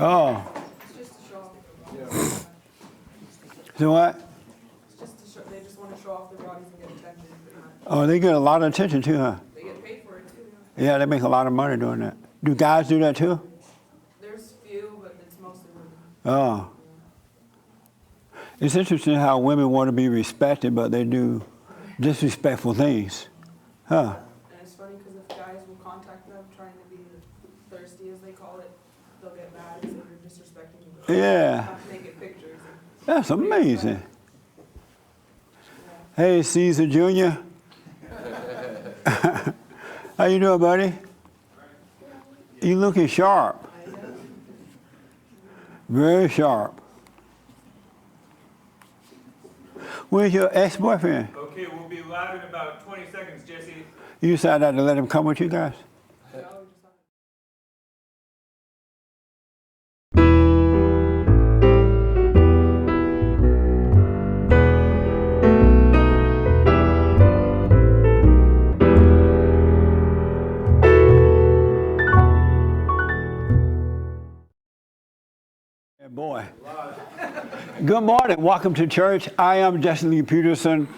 Oh. It's just to show off. So what? It's just to show, they just want to show off their bodies and get attention. Oh, they get a lot of attention too, huh? They get paid for it too. Yeah, they make a lot of money doing that. Do guys do that too? There's few, but it's mostly women. Oh. It's interesting how women want to be respected, but they do disrespectful things. Huh? And it's funny because if guys will contact them trying to be thirsty, as they call it, they'll get mad and say you're disrespecting me. But Yeah. have to make pictures. That's amazing. Hey, Caesar Jr. How you doing, buddy? You looking sharp. Very sharp. Where's your ex-boyfriend? Okay, we'll be live in about 20 seconds, Jesse. You decided to let him come with you guys? Boy. Good morning. Welcome to church. I am Jesse Lee Peterson.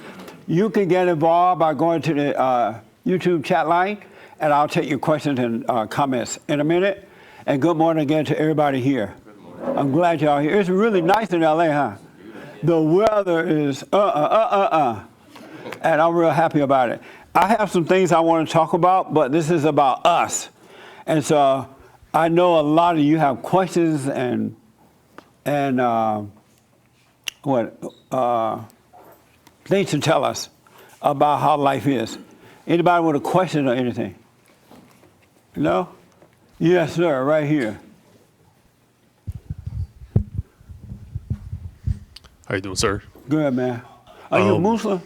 You can get involved by going to the YouTube chat line, and I'll take your questions and comments in a minute. And good morning again to everybody here. I'm glad y'all here. It's really nice in LA, huh? The weather is and I'm real happy about it. I have some things I want to talk about, but this is about us. And so I know a lot of you have questions and things to tell us about how life is. Anybody with a question or anything? No? Yes, sir, right here. How you doing, sir? Good, man. Are you a Muslim?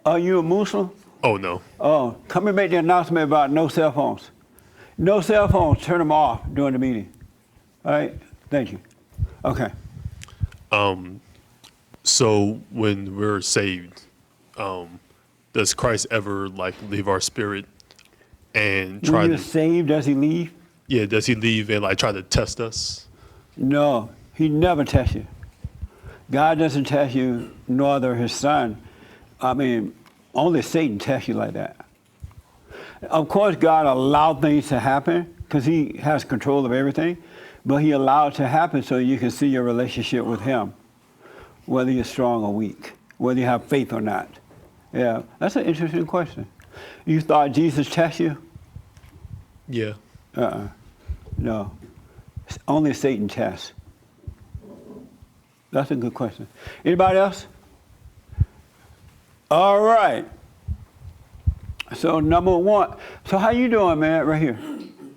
Are you a Muslim? Oh, no. Oh, come and make the announcement about no cell phones. No cell phones, turn them off during the meeting. All right, thank you. Okay. So when we're saved, does Christ ever leave our spirit and try When you're to? saved, does he leave? Yeah, does he leave and try to test us? No, he never tests you. God doesn't test you, nor does his son. I mean, only Satan tests you like that. Of course, God allowed things to happen because he has control of everything, but he allowed it to happen so you can see your relationship with him, whether you're strong or weak, whether you have faith or not. Yeah, that's an interesting question. You thought Jesus tests you? Yeah. No. Only Satan tests. That's a good question. Anybody else? All right. So number one. So how you doing, man? Right here.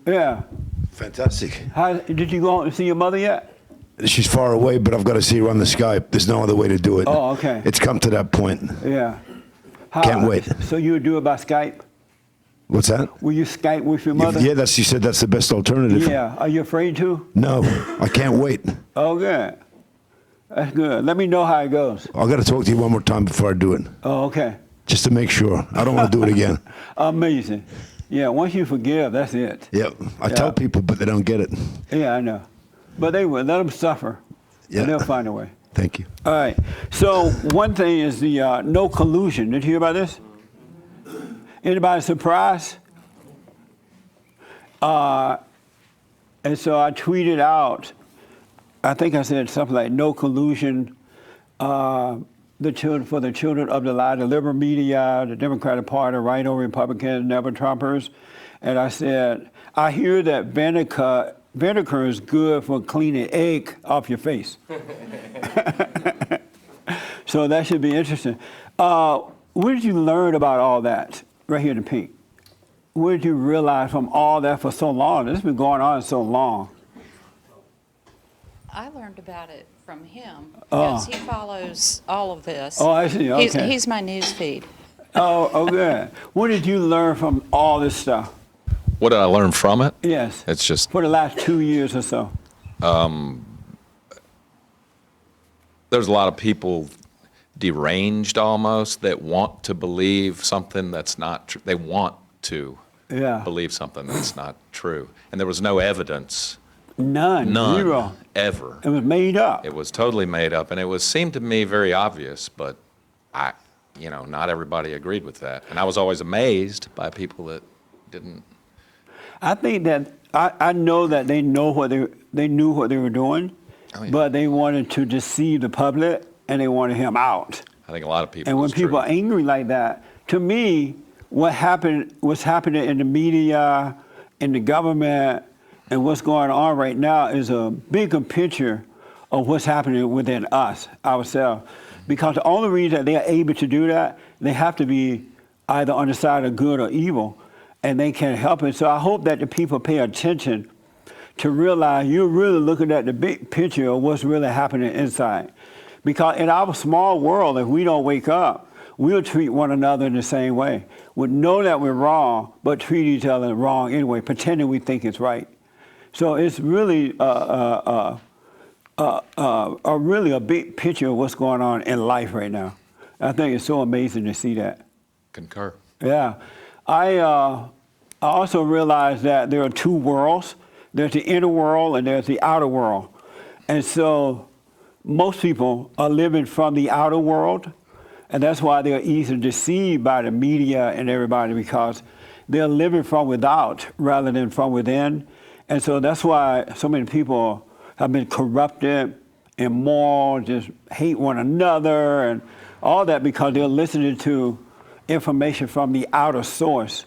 Yeah. Fantastic. How did you go and see your mother yet? She's far away, but I've got to see her on the Skype. There's no other way to do it. Oh, okay. It's come to that point. Yeah. Can't wait. So you would do it by Skype? What's that? Will you Skype with your mother? Yeah, she said that's the best alternative. Yeah. Are you afraid to? No, I can't wait. Oh, good. That's good. Let me know how it goes. I got to talk to you one more time before I do it. Oh, okay. Just to make sure. I don't want to do it again. Amazing. Yeah, once you forgive, that's it. Yeah, I tell people, but they don't get it. Yeah, I know. But they will. Let them suffer. Yeah. And they'll find a way. Thank you. All right. So one thing is the no collusion. Did you hear about this? Anybody surprised? And so I tweeted out, I think I said something like no collusion for the children of the lie, the liberal media, the Democratic Party, rhino Republicans, never Trumpers. And I said, I hear that vinegar is good for cleaning egg off your face. So that should be interesting. Where did you learn about all that? Right here in the pink. Where did you realize from all that for so long? This has been going on so long. I learned about it from him because he follows all of this. Oh, I see. Okay. He's my news feed. Oh, good. What did you learn from all this stuff? What did I learn from it? Yes. It's just for the last 2 years or so. There's a lot of people deranged almost that want to believe something that's not true. They want to. Yeah. believe something that's not true. And there was no evidence, None. none, Zero. ever. It was made up. It was totally made up, and it seemed to me very obvious, but not everybody agreed with that. And I was always amazed by people that didn't. I think that I know that they knew what they were doing, Oh, yeah. but they wanted to deceive the public and they wanted him out. I think a lot of people. And when it's people true. are angry like that, to me, what's happening in the media, in the government, and what's going on right now is a bigger picture of what's happening within us, ourselves. Because the only reason that they're able to do that, they have to be either on the side of good or evil, and they can't help it. So I hope that the people pay attention to realize you're really looking at the big picture of what's really happening inside. Because in our small world, if we don't wake up, we'll treat one another in the same way. We know that we're wrong, but treat each other wrong anyway, pretending we think it's right. So it's really really a big picture of what's going on in life right now. I think it's so amazing to see that. Concur. Yeah. I also realized that there are two worlds. There's the inner world and there's the outer world. And so most people are living from the outer world, and that's why they're easily deceived by the media and everybody, because they're living from without rather than from within. And so that's why so many people have been corrupted, immoral, just hate one another, and all that because they're listening to information from the outer source.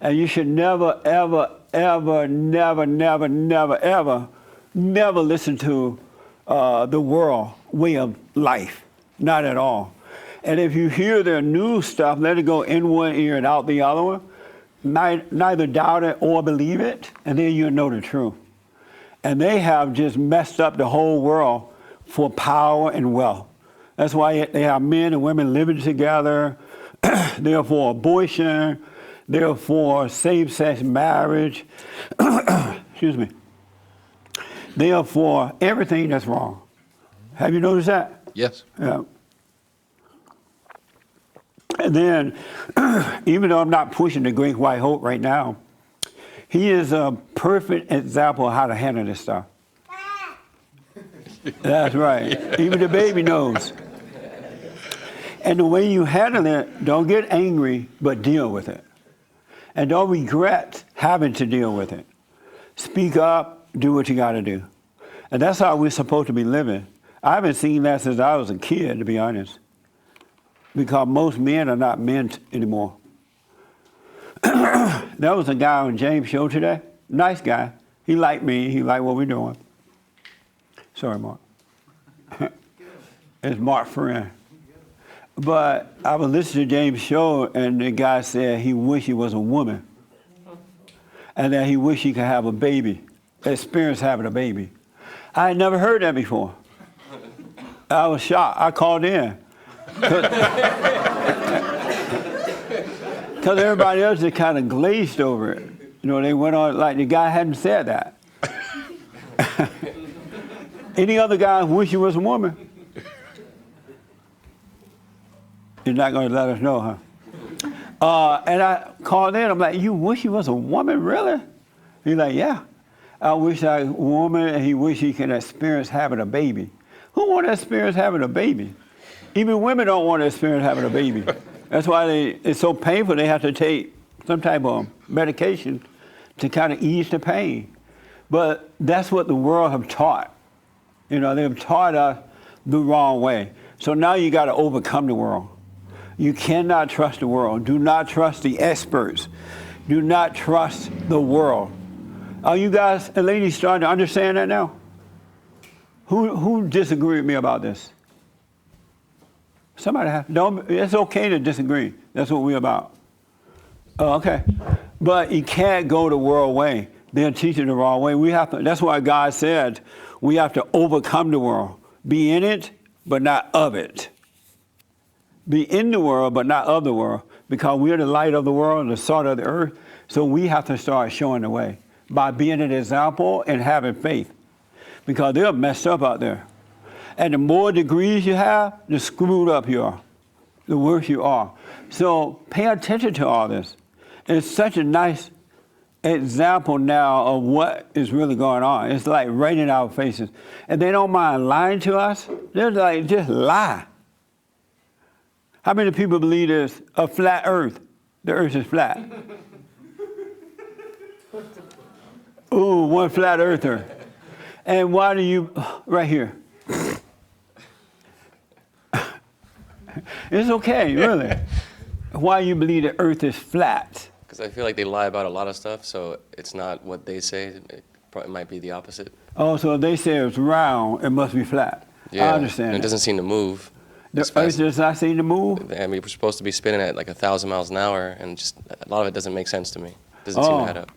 And you should never, ever, ever, never, never, never, ever, never listen to the world way of life. Not at all. And if you hear their news stuff, let it go in one ear and out the other one. Neither doubt it or believe it, and then you'll know the truth. And they have just messed up the whole world for power and wealth. That's why they have men and women living together. They're for abortion. They're for same-sex marriage. Excuse me. They are for everything that's wrong. Have you noticed that? Yes. Yeah. And then, even though I'm not pushing the great white hope right now, he is a perfect example of how to handle this stuff. That's right. Even the baby knows. And the way you handle it, don't get angry, but deal with it. And don't regret having to deal with it. Speak up, do what you got to do. And that's how we're supposed to be living. I haven't seen that since I was a kid, to be honest. Because most men are not men anymore. There was a guy on James' show today. Nice guy. He liked me. He liked what we're doing. Sorry, Mark. It's Mark's friend. But I was listening to James' show, and the guy said he wished he was a woman. And that he wished he could have a baby, experience having a baby. I had never heard that before. I was shocked. I called in. Because everybody else just kind of glazed over it. You know, they went on like the guy hadn't said that. Any other guy wish he was a woman? You're not going to let us know, huh? And I called in. I'm like, you wish he was a woman, really? He's like, yeah. I wish I was a woman, and he wish he could experience having a baby. Who want to experience having a baby? Even women don't want to experience having a baby. That's why it's so painful. They have to take some type of medication to kind of ease the pain. But that's what the world have taught. You know, they've taught us the wrong way. So now you got to overcome the world. You cannot trust the world. Do not trust the experts. Do not trust the world. Are you guys and ladies starting to understand that now? Who disagree with me about this? Somebody has. Don't. It's okay to disagree. That's what we're about. Oh, okay. But you can't go the world way. They're teaching the wrong way. We have to. That's why God said we have to overcome the world. Be in it, but not of it. Be in the world, but not of the world, because we're the light of the world, the salt of the earth. So we have to start showing the way by being an example and having faith, because they're messed up out there. And the more degrees you have, the screwed up you are, the worse you are. So pay attention to all this. It's such a nice example now of what is really going on. It's like right in our faces. And they don't mind lying to us. They're like, just lie. How many people believe there's a flat earth? The earth is flat. Ooh, one flat earther. And why do you, right here. It's okay, really. Why you believe the earth is flat? Because I feel like they lie about a lot of stuff, so it's not what they say. It probably might be the opposite. Oh, so if they say it's round, it must be flat. Yeah, I understand. and it doesn't seem to move. The as earth fast. does not seem to move? I mean, we're supposed to be spinning at like 1,000 miles an hour, and just a lot of it doesn't make sense to me. Doesn't seem to add up.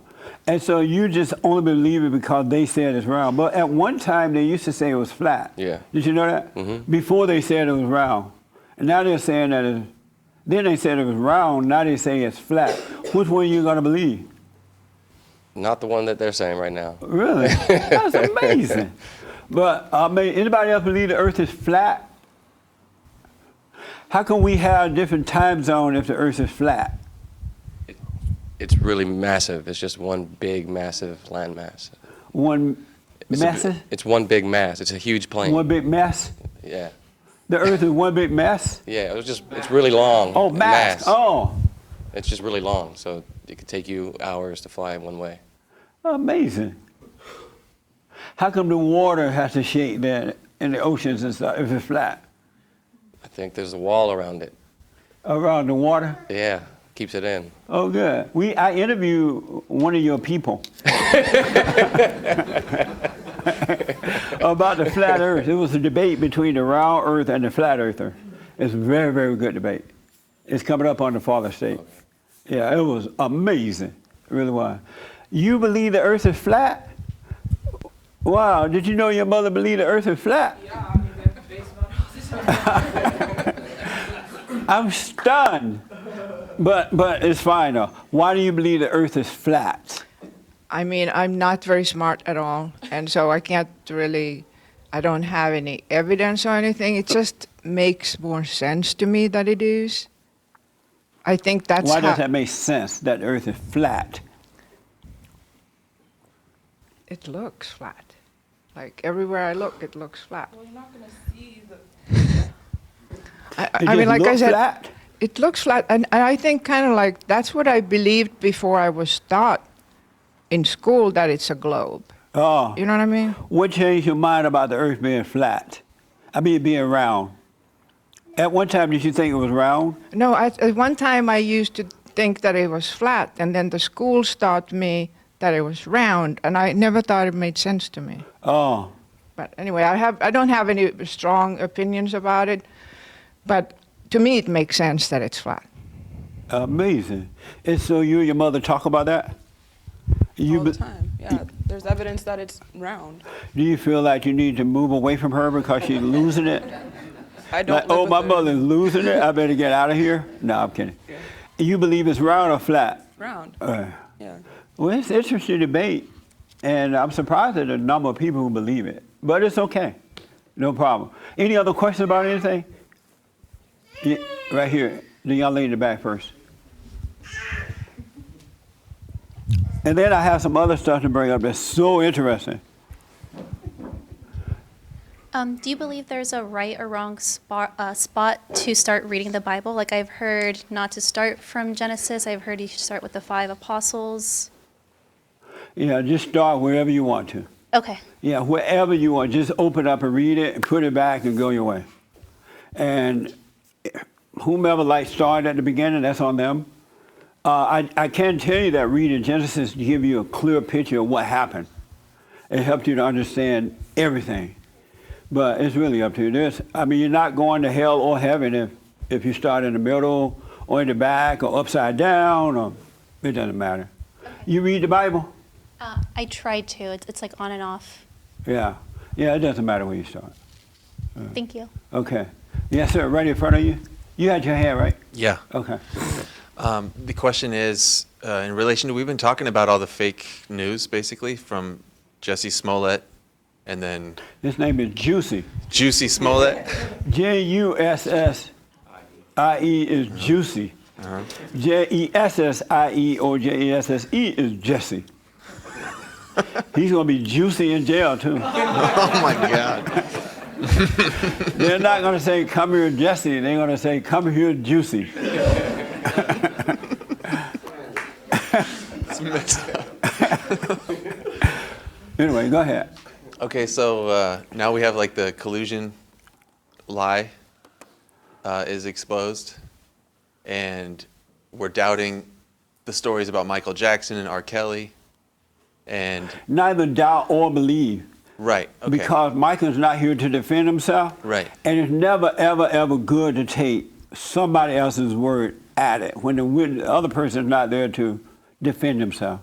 And so you just only believe it because they said it's round. But at one time, they used to say it was flat. Yeah. Did you know that? Mm-hmm. Before they said it was round. And now they're saying that it's, then they said it was round, now they say it's flat. Which one are you going to believe? Not the one that they're saying right now. Really? That's amazing. But anybody else believe the earth is flat? How can we have a different time zone if the earth is flat? It's really massive. It's just one big, massive landmass. One massive? It's one big mass. It's a huge plane. One big mess? Yeah. The earth is one big mess? Yeah, it's really long. Oh, mass. Oh, It's just really long, so it could take you hours to fly one way. amazing. How come the water has to shake then in the oceans and stuff if it's flat? I think there's a wall around it. Around the water? Yeah, keeps it in. Oh, good. I interviewed one of your people about the flat earth. It was a debate between the round earth and the flat earther. It's a very, very good debate. It's coming up on the Father State. Yeah, it was amazing. It really was. You believe the earth is flat? Wow, did you know your mother believed the earth is flat? Yeah, I mean, they're based on all this. I'm stunned. But it's fine though. Why do you believe the earth is flat? I mean, I'm not very smart at all, and so I can't really, I don't have any evidence or anything. It just makes more sense to me that it is. I think that's Why how does that make sense that the earth is flat? it looks flat. Like everywhere I look, it looks flat. Well, you're not gonna see the. It I mean, just like I looks said, flat? it looks flat, and I think kind of like that's what I believed before I was taught in school that it's a globe. Oh, You know what I mean? what changed your mind about the earth being flat? I mean, being round. At one time, did you think it was round? No, at one time I used to think that it was flat, and then the schools taught me that it was round, and I never thought it made sense to me. Oh, But anyway, I don't have any strong opinions about it, but to me it makes sense that it's flat. amazing. And so you and your mother talk about that? All the time, yeah. There's evidence that it's round. Do you feel like you need to move away from her because she's losing it? I don't. Like, live oh, with my her. mother's losing it. I better get out of here. No, I'm kidding. You believe it's round or flat? Round. Yeah. Well, it's an interesting debate, and I'm surprised at the number of people who believe it. But it's okay. No problem. Any other questions about anything? Yeah, right here. The young lady in the back first. And then I have some other stuff to bring up that's so interesting. Do you believe there's a right or wrong spot to start reading the Bible? Like I've heard not to start from Genesis. I've heard you should start with the 5 apostles. Yeah, just start wherever you want to. Okay. Yeah, wherever you want. Just open up and read it and put it back and go your way. And whomever likes started at the beginning, that's on them. I can tell you that reading Genesis give you a clear picture of what happened. It helped you to understand everything. But it's really up to you. You're not going to hell or heaven if you start in the middle or in the back or upside down, or it doesn't matter. You read the Bible? I tried to. It's like on and off. Yeah. Yeah, it doesn't matter where you start. Thank you. Okay. Yes, sir, right in front of you. You had your hand, right? Yeah. Okay. The question is, in relation to, we've been talking about all the fake news, basically, from Jesse Smollett, and then His name is Juicy. Juicy Smollett. Jussie is Juicy. Jessie or Jesse is Jesse. He's going to be juicy in jail, too. Oh my God. They're not going to say, come here, Jesse. They're going to say, come here, Juicy. It's messed up. Anyway, go ahead. Okay, so now we have like the collusion lie is exposed, and we're doubting the stories about Michael Jackson and R. Kelly, and Neither doubt or believe. right, okay, Because Michael's not here to defend himself. right, And it's never, ever, ever good to take somebody else's word at it when the other person's not there to defend himself.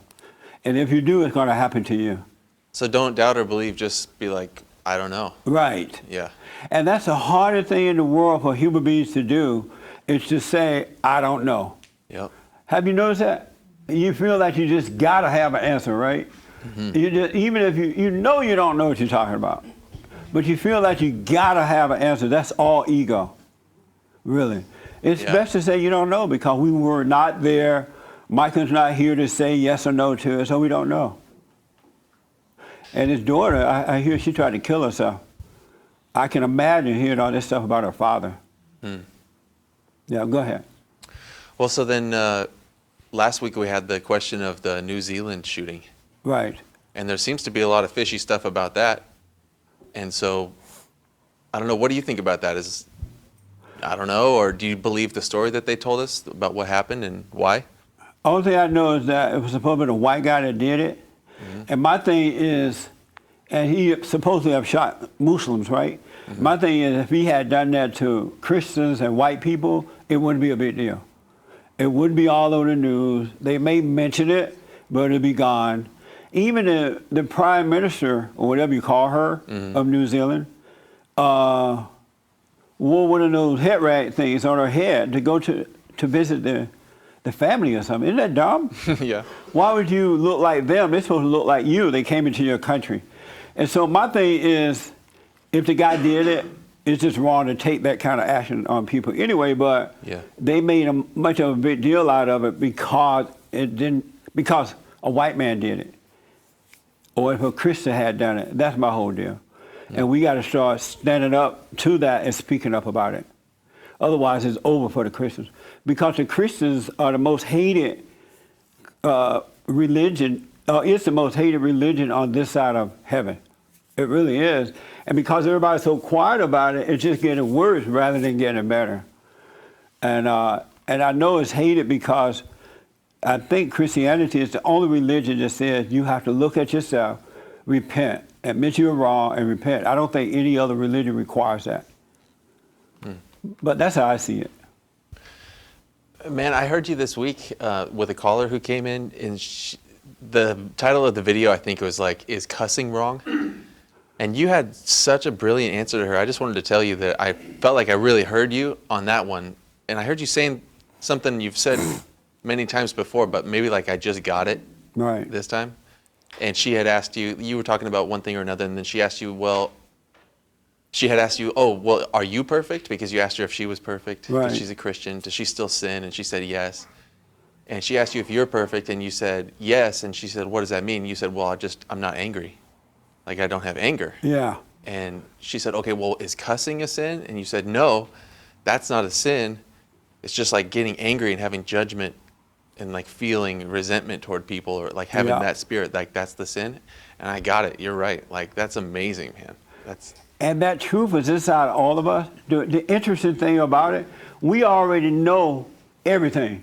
And if you do, it's going to happen to you. so don't doubt or believe. Just be like, I don't know. Right. Yeah, And that's the hardest thing in the world for human beings to do, is to say, I don't know. yep, Have you noticed that? You feel like you just got to have an answer, right? You just, even if you know you don't know what you're talking about, but you feel like you got to have an answer. That's all ego, really. It's Yeah. best to say you don't know because we were not there. Michael's not here to say yes or no to it, so we don't know. And his daughter, I hear she tried to kill herself. I can imagine hearing all this stuff about her father. Yeah, go ahead. well, so then last week we had the question of the New Zealand shooting, Right. and there seems to be a lot of fishy stuff about that, and so I don't know, what do you think about that? I don't know, or do you believe the story that they told us about what happened and why? Only thing I know is that it was supposed to be a white guy that did it. And my thing is, and he supposedly have shot Muslims, right? My thing is, if he had done that to Christians and white people, it wouldn't be a big deal. It wouldn't be all over the news. They may mention it, but it'd be gone. Even the prime minister, or whatever you call her, of New Zealand, wore one of those head rag things on her head to go to visit the family or something. Isn't that dumb? Yeah. Why would you look like them? They're supposed to look like you. They came into your country. And so my thing is, if the guy did it, it's just wrong to take that kind of action on people anyway, but Yeah. they made much of a big deal out of it because because a white man did it. Or if a Christian had done it. That's my whole deal. And we got to start standing up to that and speaking up about it. Otherwise, it's over for the Christians. Because the Christians are the most hated religion, it's the most hated religion on this side of heaven. It really is. And because everybody's so quiet about it, it's just getting worse rather than getting better. And I know it's hated because I think Christianity is the only religion that says you have to look at yourself, repent, admit you're wrong, and repent. I don't think any other religion requires that. But that's how I see it. Man, I heard you this week with a caller who came in, and the title of the video, I think, was like, "Is cussing wrong?" And you had such a brilliant answer to her. I just wanted to tell you that I felt like I really heard you on that one. And I heard you saying something you've said many times before, but maybe like I just got it Right. this time. And she had asked you were talking about one thing or another, and then she asked you, oh, well, are you perfect? Because you asked her if she was perfect, because Right. she's a Christian. Does she still sin? And she said yes. And she asked you if you're perfect, and you said yes. And she said, what does that mean? You said, well, I'm not angry. Like, I don't have anger. Yeah. And she said, okay, well, is cussing a sin? And you said, no, that's not a sin. It's just like getting angry and having judgment and like feeling resentment toward people, or like having Yeah. that spirit, like that's the sin. And I got it. You're right. Like, that's amazing, man. And that truth is inside all of us. The interesting thing about it, we already know everything.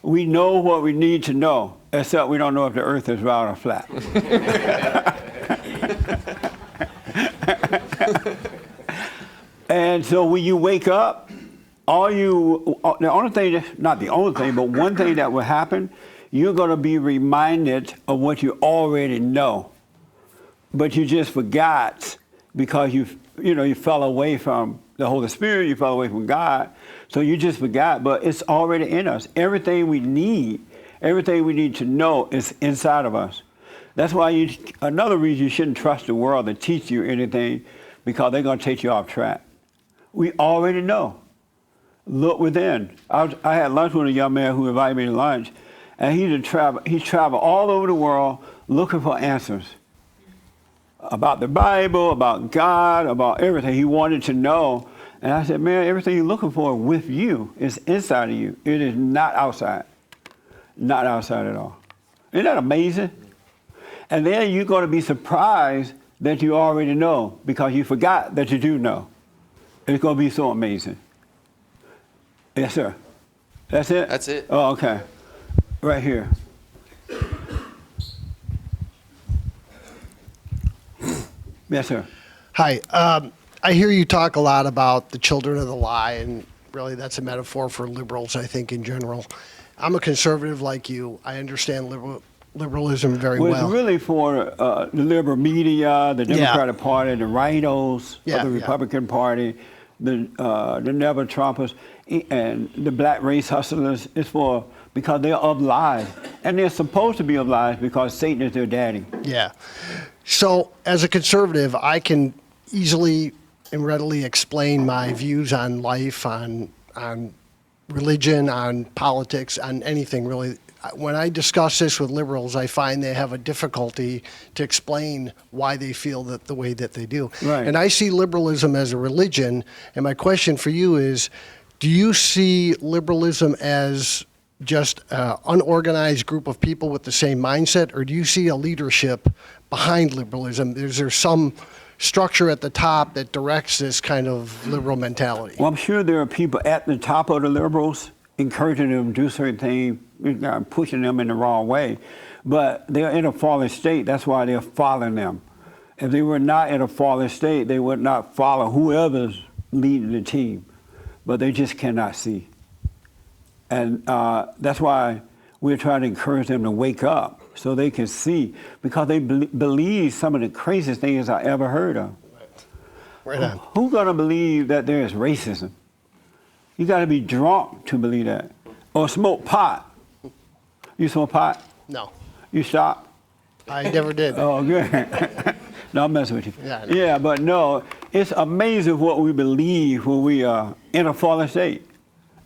We know what we need to know, except we don't know if the earth is round or flat. And so when you wake up, the only thing, not the only thing, but one thing that will happen, you're going to be reminded of what you already know. But you just forgot because you fell away from the Holy Spirit, you fell away from God, so you just forgot, but it's already in us. Everything we need to know is inside of us. That's why another reason you shouldn't trust the world to teach you anything, because they're going to take you off track. We already know. Look within. I had lunch with a young man who invited me to lunch, and he's traveled all over the world looking for answers about the Bible, about God, about everything. He wanted to know. And I said, man, everything you're looking for with you is inside of you. It is not outside. Not outside at all. Isn't that amazing? And then you're going to be surprised that you already know because you forgot that you do know. It's going to be so amazing. Yes, sir. That's it? That's it. Oh, okay. Right here. Yes, sir. Hi. I hear you talk a lot about the children of the lie, and really that's a metaphor for liberals, I think, in general. I'm a conservative like you. I understand liberalism very well. It's really for the liberal media, the Democratic Party, the rhinos of the Republican Party, the never Trumpers, and the black race hustlers. It's for because they're of lies, and they're supposed to be of lies because Satan is their daddy. Yeah. So as a conservative, I can easily and readily explain my views on life, on religion, on politics, on anything really. When I discuss this with liberals, I find they have a difficulty to explain why they feel that the way that they do. Right. And I see liberalism as a religion, and my question for you is, do you see liberalism as just an unorganized group of people with the same mindset, or do you see a leadership behind liberalism? Is there some structure at the top that directs this kind of liberal mentality? Well, I'm sure there are people at the top of the liberals encouraging them to do certain things, pushing them in the wrong way. But they're in a fallen state. That's why they're following them. If they were not in a fallen state, they would not follow whoever's leading the team. But they just cannot see. And that's why we're trying to encourage them to wake up so they can see, because they believe some of the craziest things I ever heard of. Right on. Who's going to believe that there is racism? You got to be drunk to believe that. Or smoke pot. You smoke pot? No, You stop? I never did. Oh, good. No, I'm messing with you. Yeah, I know. Yeah, but no, it's amazing what we believe when we are in a fallen state.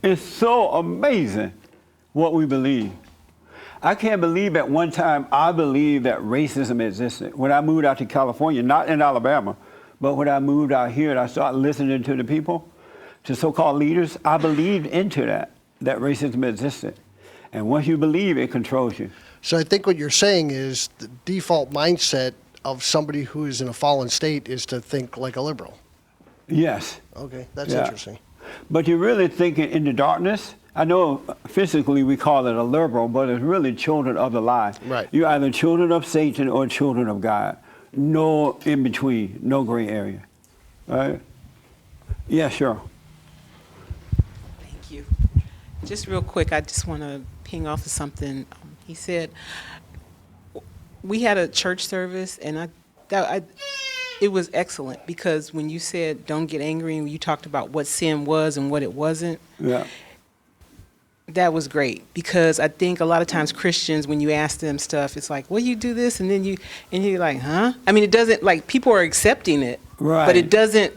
It's so amazing what we believe. I can't believe at one time I believed that racism existed. When I moved out to California, not in Alabama, but when I moved out here and I started listening to the people, to so-called leaders, I believed into that racism existed. And once you believe, it controls you. So I think what you're saying is the default mindset of somebody who is in a fallen state is to think like a liberal. Yes. Okay, that's Yeah. interesting. But you're really thinking in the darkness. I know physically we call it a liberal, but it's really children of the lie. Right. You're either children of Satan or children of God. No in between, no gray area. Right? Yeah, sure. Thank you. Just real quick, I just want to ping off of something. He said, we had a church service, and it was excellent, because when you said don't get angry, and you talked about what sin was and what it wasn't, Yeah. that was great, because I think a lot of times Christians, when you ask them stuff, it's like, well, you do this, and then you're like, huh? I mean, it doesn't, like, people are accepting it, Right. but it doesn't,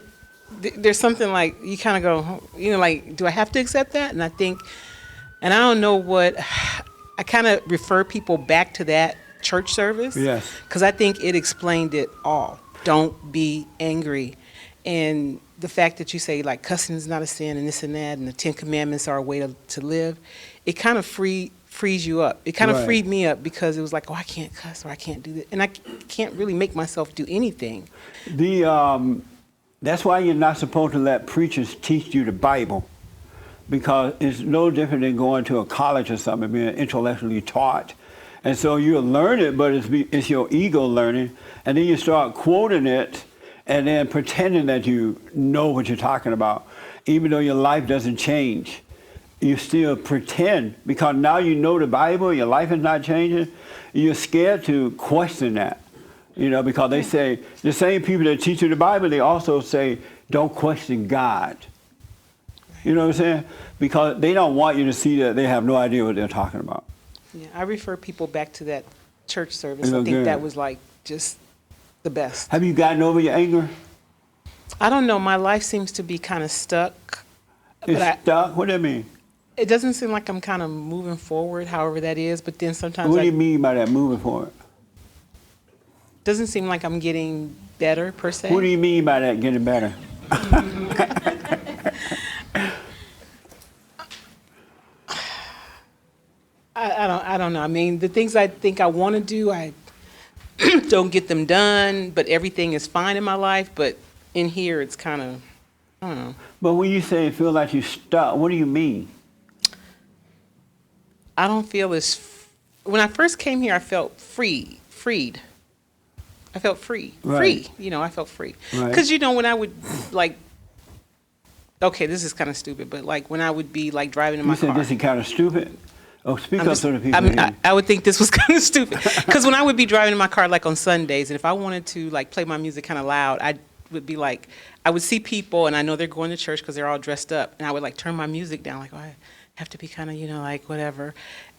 there's something like, you kind of go, like, do I have to accept that? And I think, and I don't know what, I kind of refer people back to that church service. Yes. Because I think it explained it all. Don't be angry. And the fact that you say, like, cussing is not a sin and this and that, and the 10 Commandments are a way to live, it kind of frees you up. It kind of Right. freed me up, because it was like, oh, I can't cuss, or I can't do this. And I can't really make myself do anything. That's why you're not supposed to let preachers teach you the Bible, because it's no different than going to a college or something and being intellectually taught. And so you learn it, but it's your ego learning, and then you start quoting it and then pretending that you know what you're talking about. Even though your life doesn't change, you still pretend, because now you know the Bible, your life is not changing. You're scared to question that, because they say, the same people that teach you the Bible, they also say, don't question God. You know what I'm saying? Because they don't want you to see that they have no idea what they're talking about. Yeah, I refer people back to that church service. It's I think good. that was like just the best. Have you gotten over your anger? I don't know. My life seems to be kind of stuck. It's stuck? What do you mean? It doesn't seem like I'm kind of moving forward, however that is, but then sometimes What do you mean by that, moving forward? doesn't seem like I'm getting better per se. What do you mean by that, getting better? I don't know. I mean, the things I think I want to do, I don't get them done, but everything is fine in my life. But in here, it's kind of, I don't know. But when you say feel like you're stuck, what do you mean? I don't feel when I first came here, I felt freed. I felt free. Right. Free. You know, I felt free. Right. Because, you know, when I would, like, okay, this is kind of stupid, but, like, when I would be, like, driving in my You said car. this is kind of stupid? Oh, speak up so the people I mean, hear you. I would think this was kind of stupid. Because when I would be driving in my car, like, on Sundays, and if I wanted to, like, play my music kind of loud, I would be like, I would see people, and I know they're going to church because they're all dressed up, and I would, like, turn my music down, like, oh, I have to be kind of, you know, like, whatever.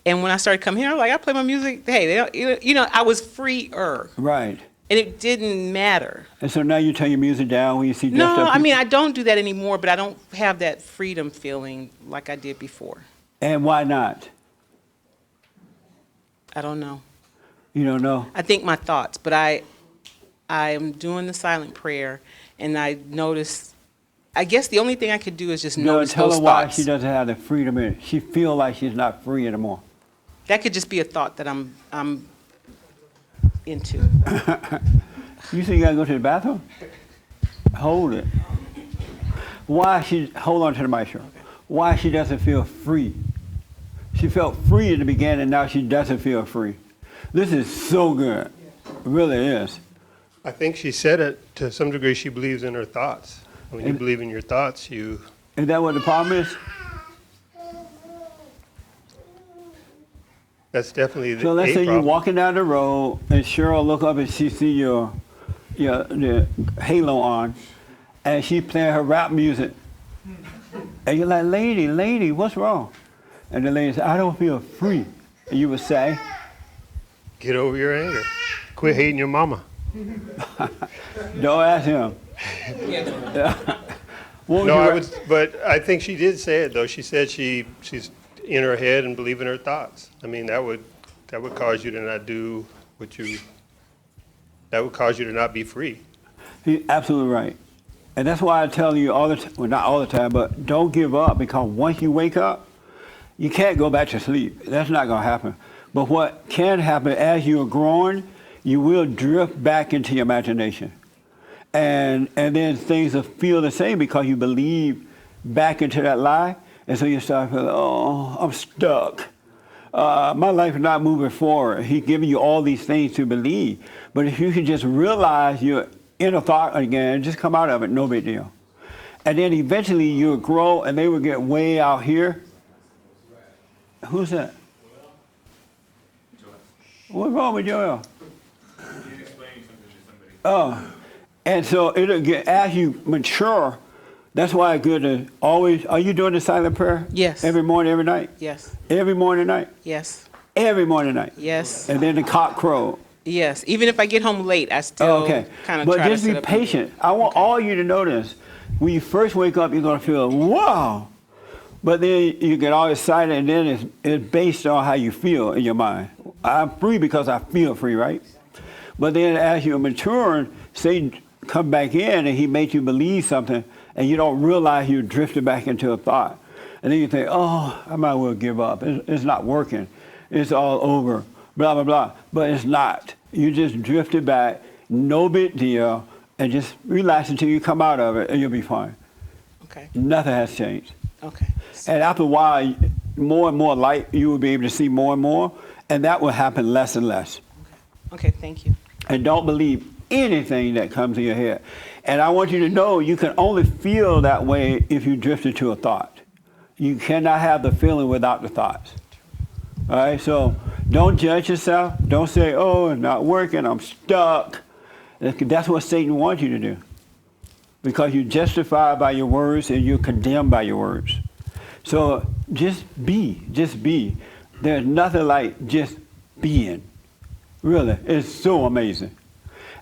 And when I started coming here, I was like, I play my music. Hey, they don't, you know, I was freer. Right. And it didn't matter. And so now you turn your music down when you see dressed No, up I mean, people? I don't do that anymore, but I don't have that freedom feeling like I did before. And why not? I don't know. You don't know? I think my thoughts, but I am doing the silent prayer, and I notice, I guess the only thing I could do is just No, notice tell those her why thoughts. she doesn't have the freedom in it. She feel like she's not free anymore. That could just be a thought that I'm into. You think you gotta go to the bathroom? Hold it. Hold on to the mic, Cheryl. Why she doesn't feel free? She felt free in the beginning, and now she doesn't feel free. This is so good. It really is. I think she said it to some degree. She believes in her thoughts. When you believe in your thoughts, you. Is that what the problem is? That's definitely the So let's say you're problem. walking down the road, and Cheryl look up and she see the halo on, and she playing her rap music. And you're like, lady, what's wrong? And the lady said, I don't feel free. And you would say, Get over your anger. Quit hating your mama. don't ask him. What would No, you I would, but I think she did say it though. She said she's in her head and believe in her thoughts. I mean, that would cause you to not do that would cause you to not be free. He's absolutely right. And that's why I tell you all the time, well, not all the time, but don't give up, because once you wake up, you can't go back to sleep. That's not going to happen. But what can happen as you're growing, you will drift back into your imagination. And then things will feel the same because you believe back into that lie. And so you start feeling, oh, I'm stuck. My life is not moving forward. He's giving you all these things to believe. But if you can just realize your inner thought again, just come out of it, no big deal. And then eventually you'll grow and they will get way out here. Who's that? What's wrong with Joel? Oh, and so it'll get, as you mature, that's why it's good to always, are you doing the silent prayer? Yes. Every morning, every night? Yes. Every morning, night? Yes. Every morning, night? Yes. And then the cock crow. Yes. Even if I get home late, I still Okay. kind of But try to just sit be up and do it. patient. I want all you to know this. When you first wake up, you're going to feel, wow. But then you get all excited, and then it's based on how you feel in your mind. I'm free because I feel free, right? But then as you're maturing, Satan come back in and he makes you believe something, and you don't realize you drifted back into a thought. And then you think, oh, I might as well give up. It's not working. It's all over, blah, blah, blah. But it's not. You just drifted back, no big deal, and just relax until you come out of it, and you'll be fine. Okay. Nothing has changed. Okay. And after a while, more and more light, you will be able to see more and more, and that will happen less and less. Okay. Thank you. And don't believe anything that comes in your head. And I want you to know you can only feel that way if you drift into a thought. You cannot have the feeling without the thoughts. All right, so don't judge yourself. Don't say, oh, it's not working, I'm stuck. That's what Satan wants you to do. Because you're justified by your words and you're condemned by your words. So just be. There's nothing like just being. Really, it's so amazing.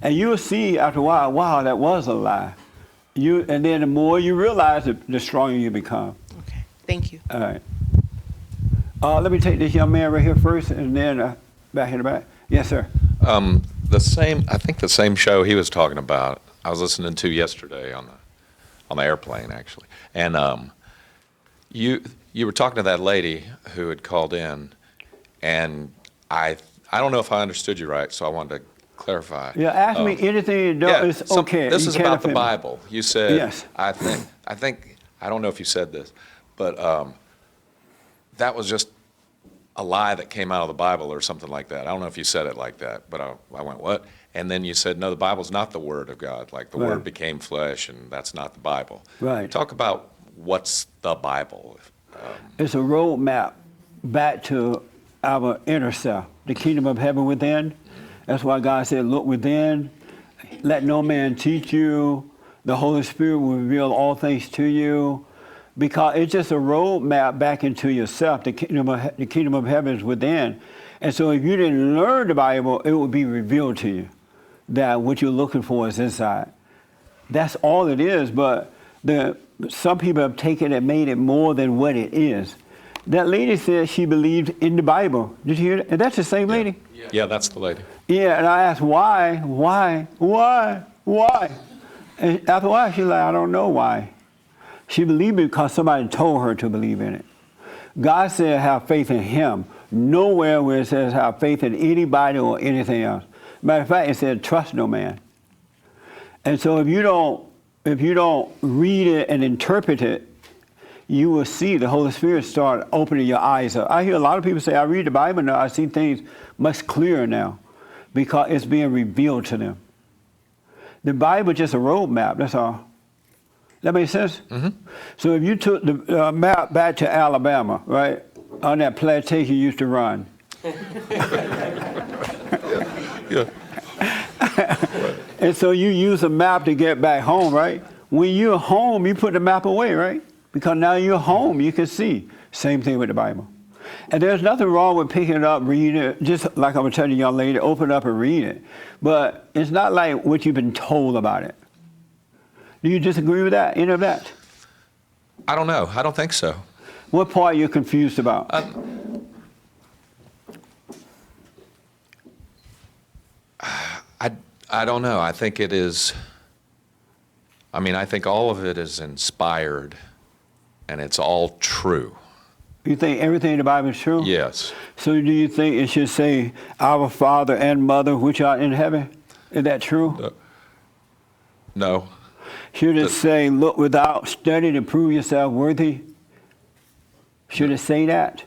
And you'll see after a while, wow, that was a lie. And then the more you realize it, the stronger you become. Thank you. All right. Let me take this young man right here first, and then back in the back. Yes, sir. I think the same show he was talking about, I was listening to yesterday on the airplane, actually. And you were talking to that lady who had called in, and I don't know if I understood you right, so I wanted to clarify. Yeah, ask me anything you don't. Yeah, It's okay. This You is can't about the offend me. Bible. You said, Yes. I think, I don't know if you said this, but that was just a lie that came out of the Bible or something like that. I don't know if you said it like that, but I went, what? And then you said, no, the Bible's not the Word of God. Like the Right. Word became flesh, and that's not the Bible. Right. Talk about what's the Bible. It's a roadmap back to our inner self, the kingdom of heaven within. That's why God said, look within, let no man teach you. The Holy Spirit will reveal all things to you. Because it's just a roadmap back into yourself. The kingdom of heaven is within. And so if you didn't learn the Bible, it would be revealed to you that what you're looking for is inside. That's all it is, but some people have taken it and made it more than what it is. That lady said she believed in the Bible. Did you hear that? And that's the same lady? Yeah, that's the lady. Yeah, and I asked why. And after a while, she's like, I don't know why. She believed it because somebody told her to believe in it. God said have faith in him. Nowhere where it says have faith in anybody or anything else. Matter of fact, it said trust no man. And so if you don't read it and interpret it, you will see the Holy Spirit start opening your eyes up. I hear a lot of people say, I read the Bible now, I see things much clearer now because it's being revealed to them. The Bible is just a roadmap, that's all. That makes sense? Mm-hmm. So if you took the map back to Alabama, right, on that plantation you used to run. Yeah. And so you use a map to get back home, right? When you're home, you put the map away, right? Because now you're home, you can see. Same thing with the Bible. And there's nothing wrong with picking it up, reading it, just like I was telling the young lady, open it up and read it. But it's not like what you've been told about it. Do you disagree with that, any of that? I don't know. I don't think so. What part are you confused about? I don't know. I think it is, I think all of it is inspired and it's all true. You think everything in the Bible is true? Yes. So do you think it should say, our Father and Mother which are in heaven? Is that true? No. Should it say, look without study to prove yourself worthy? Should it say that?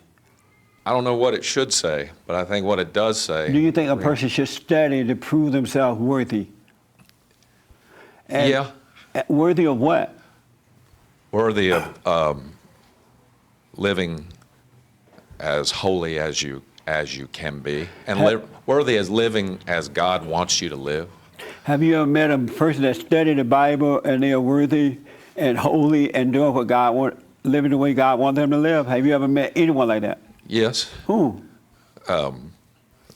I don't know what it should say, but I think what it does say. Do you think a person should study to prove themselves worthy? And yeah. Worthy of what? Worthy of living as holy as you can be, and worthy as living as God wants you to live. Have you ever met a person that studied the Bible and they are worthy and holy and doing what God wants, living the way God wants them to live? Have you ever met anyone like that? Yes. Who?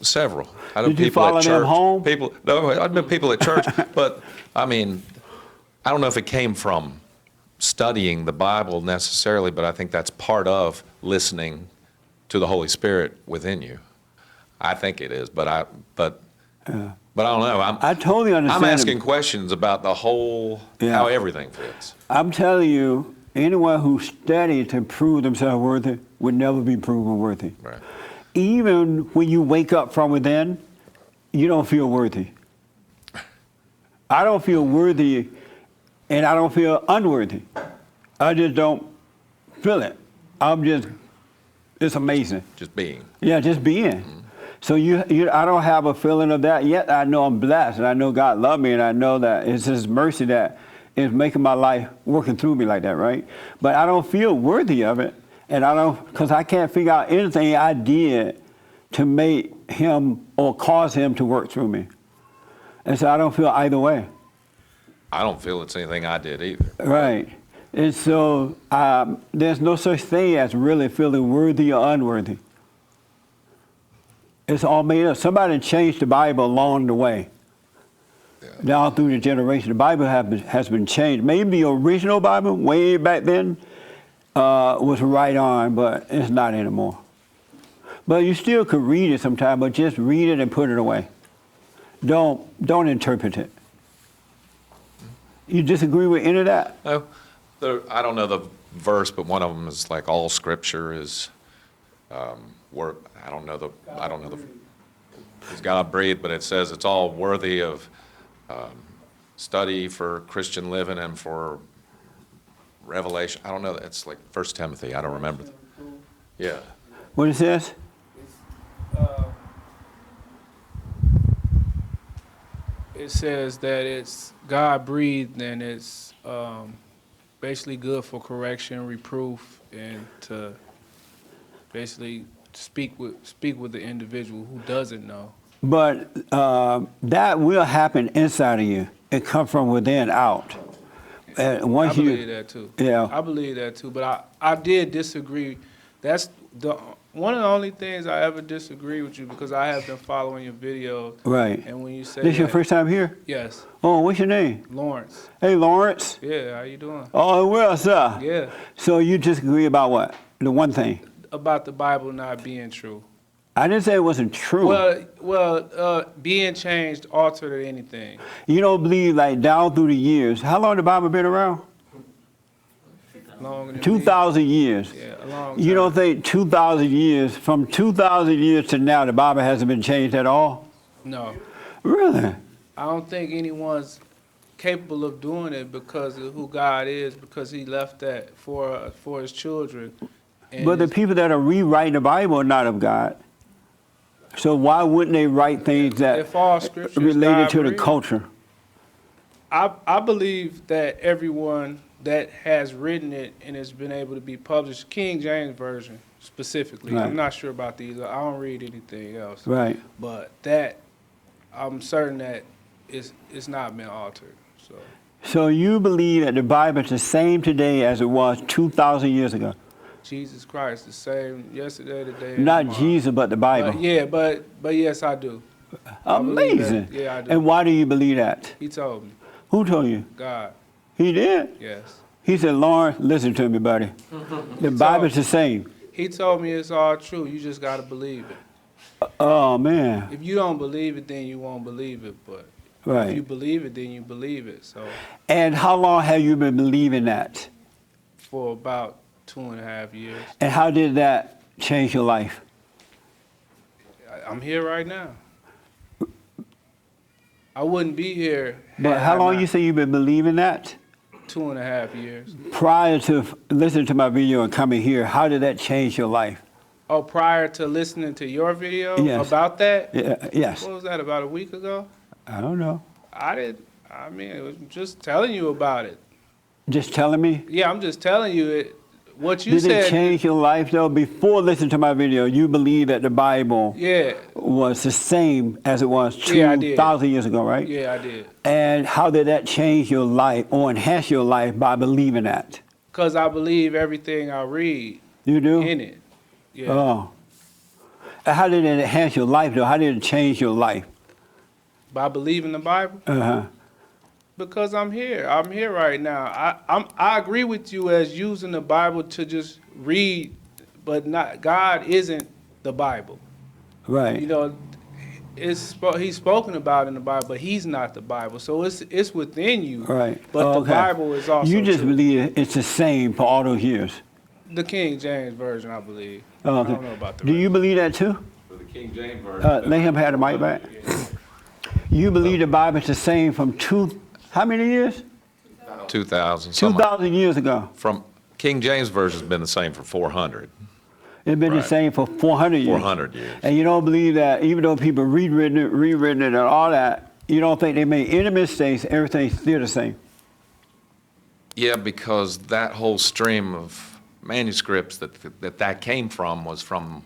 Several. I know Did you people follow at church. them home? No, I've met people at church, but I don't know if it came from studying the Bible necessarily, but I think that's part of listening to the Holy Spirit within you. I think it is, but I don't know. I totally understand. I'm asking questions about the whole, how everything fits. I'm telling you, anyone who studied to prove themselves worthy would never be proven worthy. Right. Even when you wake up from within, you don't feel worthy. I don't feel worthy, and I don't feel unworthy. I just don't feel it. It's amazing. Just being. Yeah, just being. Mm-hmm. So I don't have a feeling of that yet. I know I'm blessed, and I know God loves me, and I know that it's His mercy that is making my life working through me like that, right? But I don't feel worthy of it, and because I can't figure out anything I did to make Him or cause Him to work through me. And so I don't feel either way. I don't feel it's anything I did either. Right. And so there's no such thing as really feeling worthy or unworthy. It's all made up. Somebody changed the Bible along the way. Down through the generation, the Bible has been changed. Maybe the original Bible, way back then, was right on, but it's not anymore. But you still could read it sometime, but just read it and put it away. Don't interpret it. You disagree with any of that? No, I don't know the verse, but one of them is like all Scripture is word. I don't know the. It's God breathed, but it says it's all worthy of study for Christian living and for revelation. I don't know. It's like 1 Timothy. I don't remember. Yeah. What it says? It says that it's God breathed and it's basically good for correction, reproof, and to basically speak with the individual who doesn't know. But that will happen inside of you. It comes from within out. And once I believe that too. Yeah. I believe that too. But I did disagree. That's one of the only things I ever disagree with you, because I have been following your videos. Right. And when you say This your that- first time here? Yes. Oh, what's your name? Lawrence. Hey, Lawrence. Yeah, how you doing? Oh, well, sir. Yeah. So you disagree about what? The one thing. About the Bible not being true. I didn't say it wasn't true. Well, being changed, altered, or anything. You don't believe, like, down through the years. How long the Bible been around? Longer than 2,000 years. Yeah, a long You don't think 2,000 years, from 2,000 years to now, the Bible hasn't been changed at all? No. Really? I don't think anyone's capable of doing it because of who God is, because He left that for His children. And But the people that are rewriting the Bible are not of God. So why wouldn't they write things that if all Scripture is related to the God-breathed, culture? I believe that everyone that has written it and has been able to be published, King James Version specifically. Right. I'm not sure about these. I don't read anything else. Right. But that, I'm certain that it's not been altered. So So you believe that the Bible is the same today as it was 2,000 years ago? Jesus Christ, the same yesterday, today, and Not tomorrow. Jesus, but the Bible. But yes, I do. I believe that. Amazing. Yeah, I do. And why do you believe that? He told me. Who told you? God. He did? Yes. He said, Lawrence, listen to me, buddy. The Bible's the same. He told me it's all true. You just got to believe it. Oh, man. If you don't believe it, then you won't believe it. But Right. if you believe it, then you believe it. So And how long have you been believing that? for about 2.5 years, And how did that change your life? I'm here right now. I wouldn't be here. But had how I long not- you say you've been believing that? 2.5 years. Prior to listening to my video and coming here, how did that change your life? Oh, prior to listening to your video Yes. about that? Yeah, yes. What was that, about a week ago? I don't know. I mean, it was just telling you about it. Just telling me? Yeah, I'm just telling you it. What you Did said. it change your life though? Before listening to my video, you believe that the Bible Yeah. was the same as it was Yeah, I did. 2,000 years ago, right? Yeah, I did. And how did that change your life or enhance your life by believing that? Because I believe everything I read You do? in it. Yeah. Oh. And how did it enhance your life though? How did it change your life? By believing the Bible? Uh-huh. Because I'm here. I'm here right now. I agree with you as using the Bible to just read, but not God isn't the Bible. Right. You know, he's spoken about in the Bible, but he's not the Bible. So it's within you. Right. But Okay. the Bible is also You just true. believe it's the same for all those years. The King James Version, I believe. Oh, I okay. don't know about the Do you believe that too? For the King James Version. Let him have the mic back. You believe the Bible is the same from how many years? 2,000. 2,000 years ago. From King James Version's been the same for 400. It's been the Right. same for 400 years. 400 years. And you don't believe that, even though people rewritten it and all that, you don't think they made any mistakes, everything's still the same. Yeah, because that whole stream of manuscripts that came from was from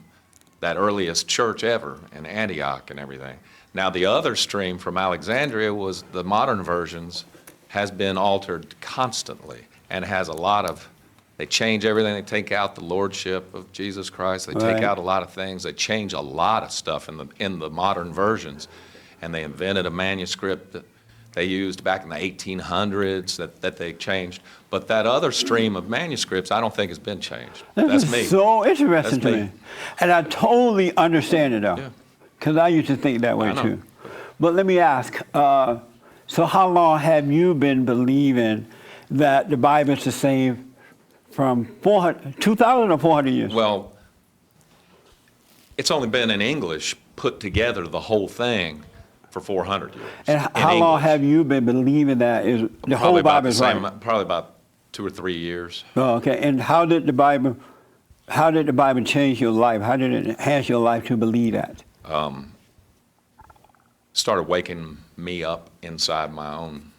that earliest church ever in Antioch and everything. Now, the other stream from Alexandria was the modern versions has been altered constantly and has a lot of, they change everything. They take out the lordship of Jesus Christ. They take Right. out a lot of things. They change a lot of stuff in the modern versions. And they invented a manuscript they used back in the 1800s that they changed. But that other stream of manuscripts, I don't think has been changed. This That's me. is so interesting That's to me. And I totally understand it, though, Yeah. because I used to think that way, I know. too. But let me ask, so how long have you been believing that the Bible is the same from 2,000 or 400 years? Well, it's only been in English put together, the whole thing, for 400 years. And in how long English. have you been believing that is the whole Probably about Bible the is same, right? probably about 2 or 3 years. Oh, okay. And how did the Bible change your life? How did it enhance your life to believe that? Started waking me up inside my own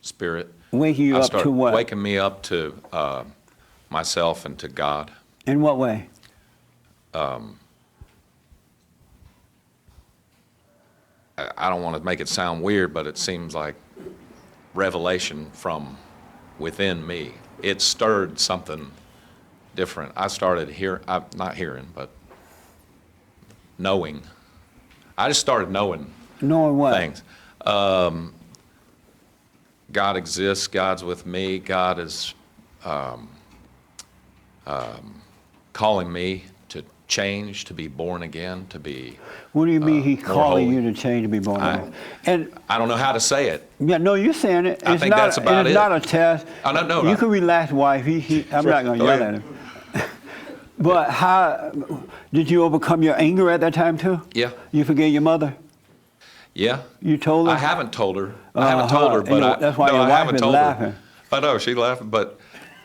spirit. Waking you I up started to what? waking me up to myself and to God. In what way? I don't want to make it sound weird, but it seems like revelation from within me. It stirred something different. I started not hearing, but knowing. I just started knowing Knowing what? things. God exists. God's with me. God is calling me to change, to be born again, to be. What do you mean he's more calling holy. you to change to be born again? And I don't know how to say it. yeah, no, you're saying it. I think that's about it's it. not a test. Oh, no, You no. can relax, wife. I'm not going to Go yell ahead. at him. But how did you overcome your anger at that time too? Yeah. You forgave your mother. Yeah. You told her. I haven't told her. I haven't told her, And but that's why no, your I wife haven't is told laughing. her. I know she's laughing, but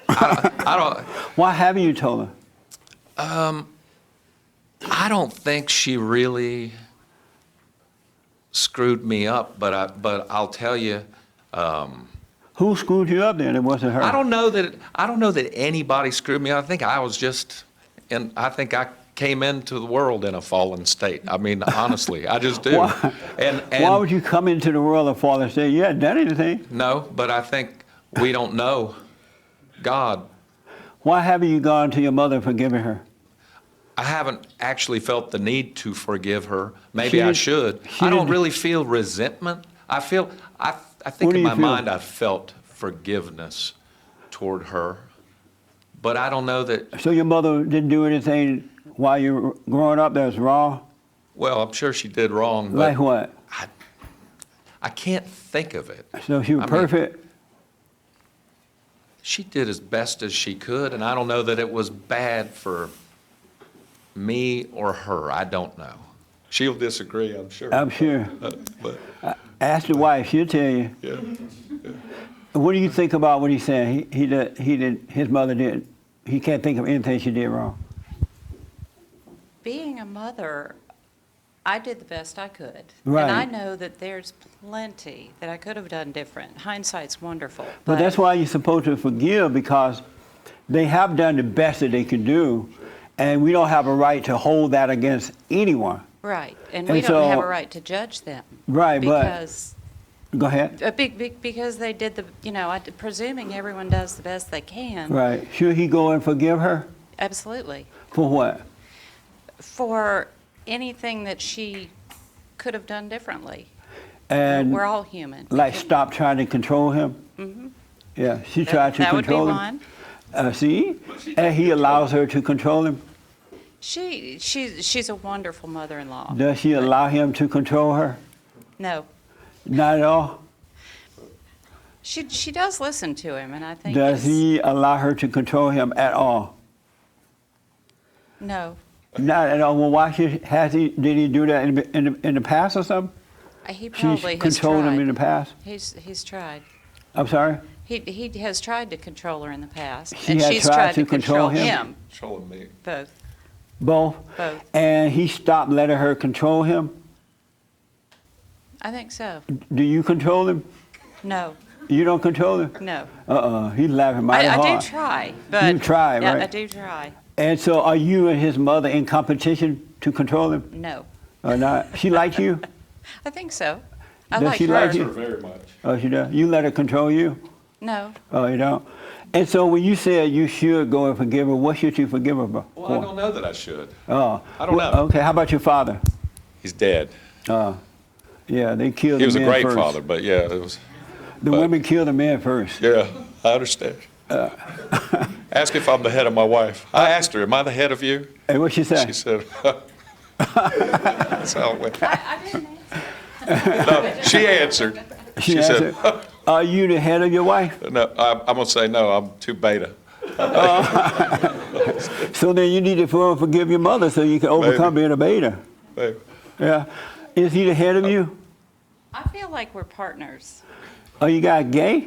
I don't. Why haven't you told her? I don't think she really screwed me up, but I'll tell you. Who screwed you up then? It wasn't her. I don't know that anybody screwed me up. I think I was just, and I think I came into the world in a fallen state. I mean, honestly, I just do. Why? And Why would you come into the world of fallen state? You hadn't done anything. No, but I think we don't know God. Why haven't you gone to your mother and forgiven her? I haven't actually felt the need to forgive her. She Maybe I didn't- should. she I don't didn't- really feel resentment. I think What in do you my feel? mind I felt forgiveness toward her. But I don't know that, So your mother didn't do anything while you were growing up that was wrong? well, I'm sure she did wrong, but Like what? I can't think of it. So she was I mean, perfect? She did as best as she could, and I don't know that it was bad for me or her. I don't know. She'll disagree, I'm sure. I'm sure. But Ask the wife, she'll tell you. yeah. What do you think about what he's saying? His mother did. He can't think of anything she did wrong. Being a mother, I did the best I could. Right. And I know that there's plenty that I could have done different. Hindsight's wonderful. But that's why you're supposed to forgive, because they have done the best that they could do, and we don't have a right to hold that against anyone. Right, and And we don't have so- a right to judge them. Right, but- Because, Go ahead. because they did presuming everyone does the best they can. Right. Should he go and forgive her? Absolutely. For what? For anything that she could have done differently. And We're all human. like stop trying to control him? Mm-hmm. Yeah, she tried to That would be control him. one. See? And he allows her to control him? She's a wonderful mother-in-law. Does she allow him to control her? No, Not at all? she does listen to him, and I think Does he allow her to control him at all? No, Not at all. Well, why did he do that in the past or something? he probably She's has controlled him in the tried. past? He's tried. I'm sorry? He has tried to control her in the past, She and had she's tried tried to to control control him? him. Controlling me. Both. Both? Both. And he stopped letting her control him? I think so. Do you control him? No, You don't control him? no. He's laughing mighty I hard. do try, but You try, yeah, right? I do try. And so are you and his mother in competition to control him No, or not? She likes you? I think so. I Does like she her. like you? Very much. Oh, she does? You let her control you? No, Oh, you don't? And so when you said you should go and forgive her, what should you forgive her for? Well, I don't know that I should. Oh. I don't know. Okay, how about your father? He's dead. Yeah, they killed He the was a men great first. father, but yeah, it was. The women killed the men first. Yeah, I understand. Ask if I'm the head of my wife. I asked her, "Am I the head of you?" And what she said? She said, "That's how it went." No, she answered. She answered, "Are you the head of your wife?" "No, I'm gonna say no. I'm too beta." So then you need to forgive your mother so you can overcome being a beta. Maybe. Yeah. Is he the head of you? I feel like we're partners. Are you guys gay?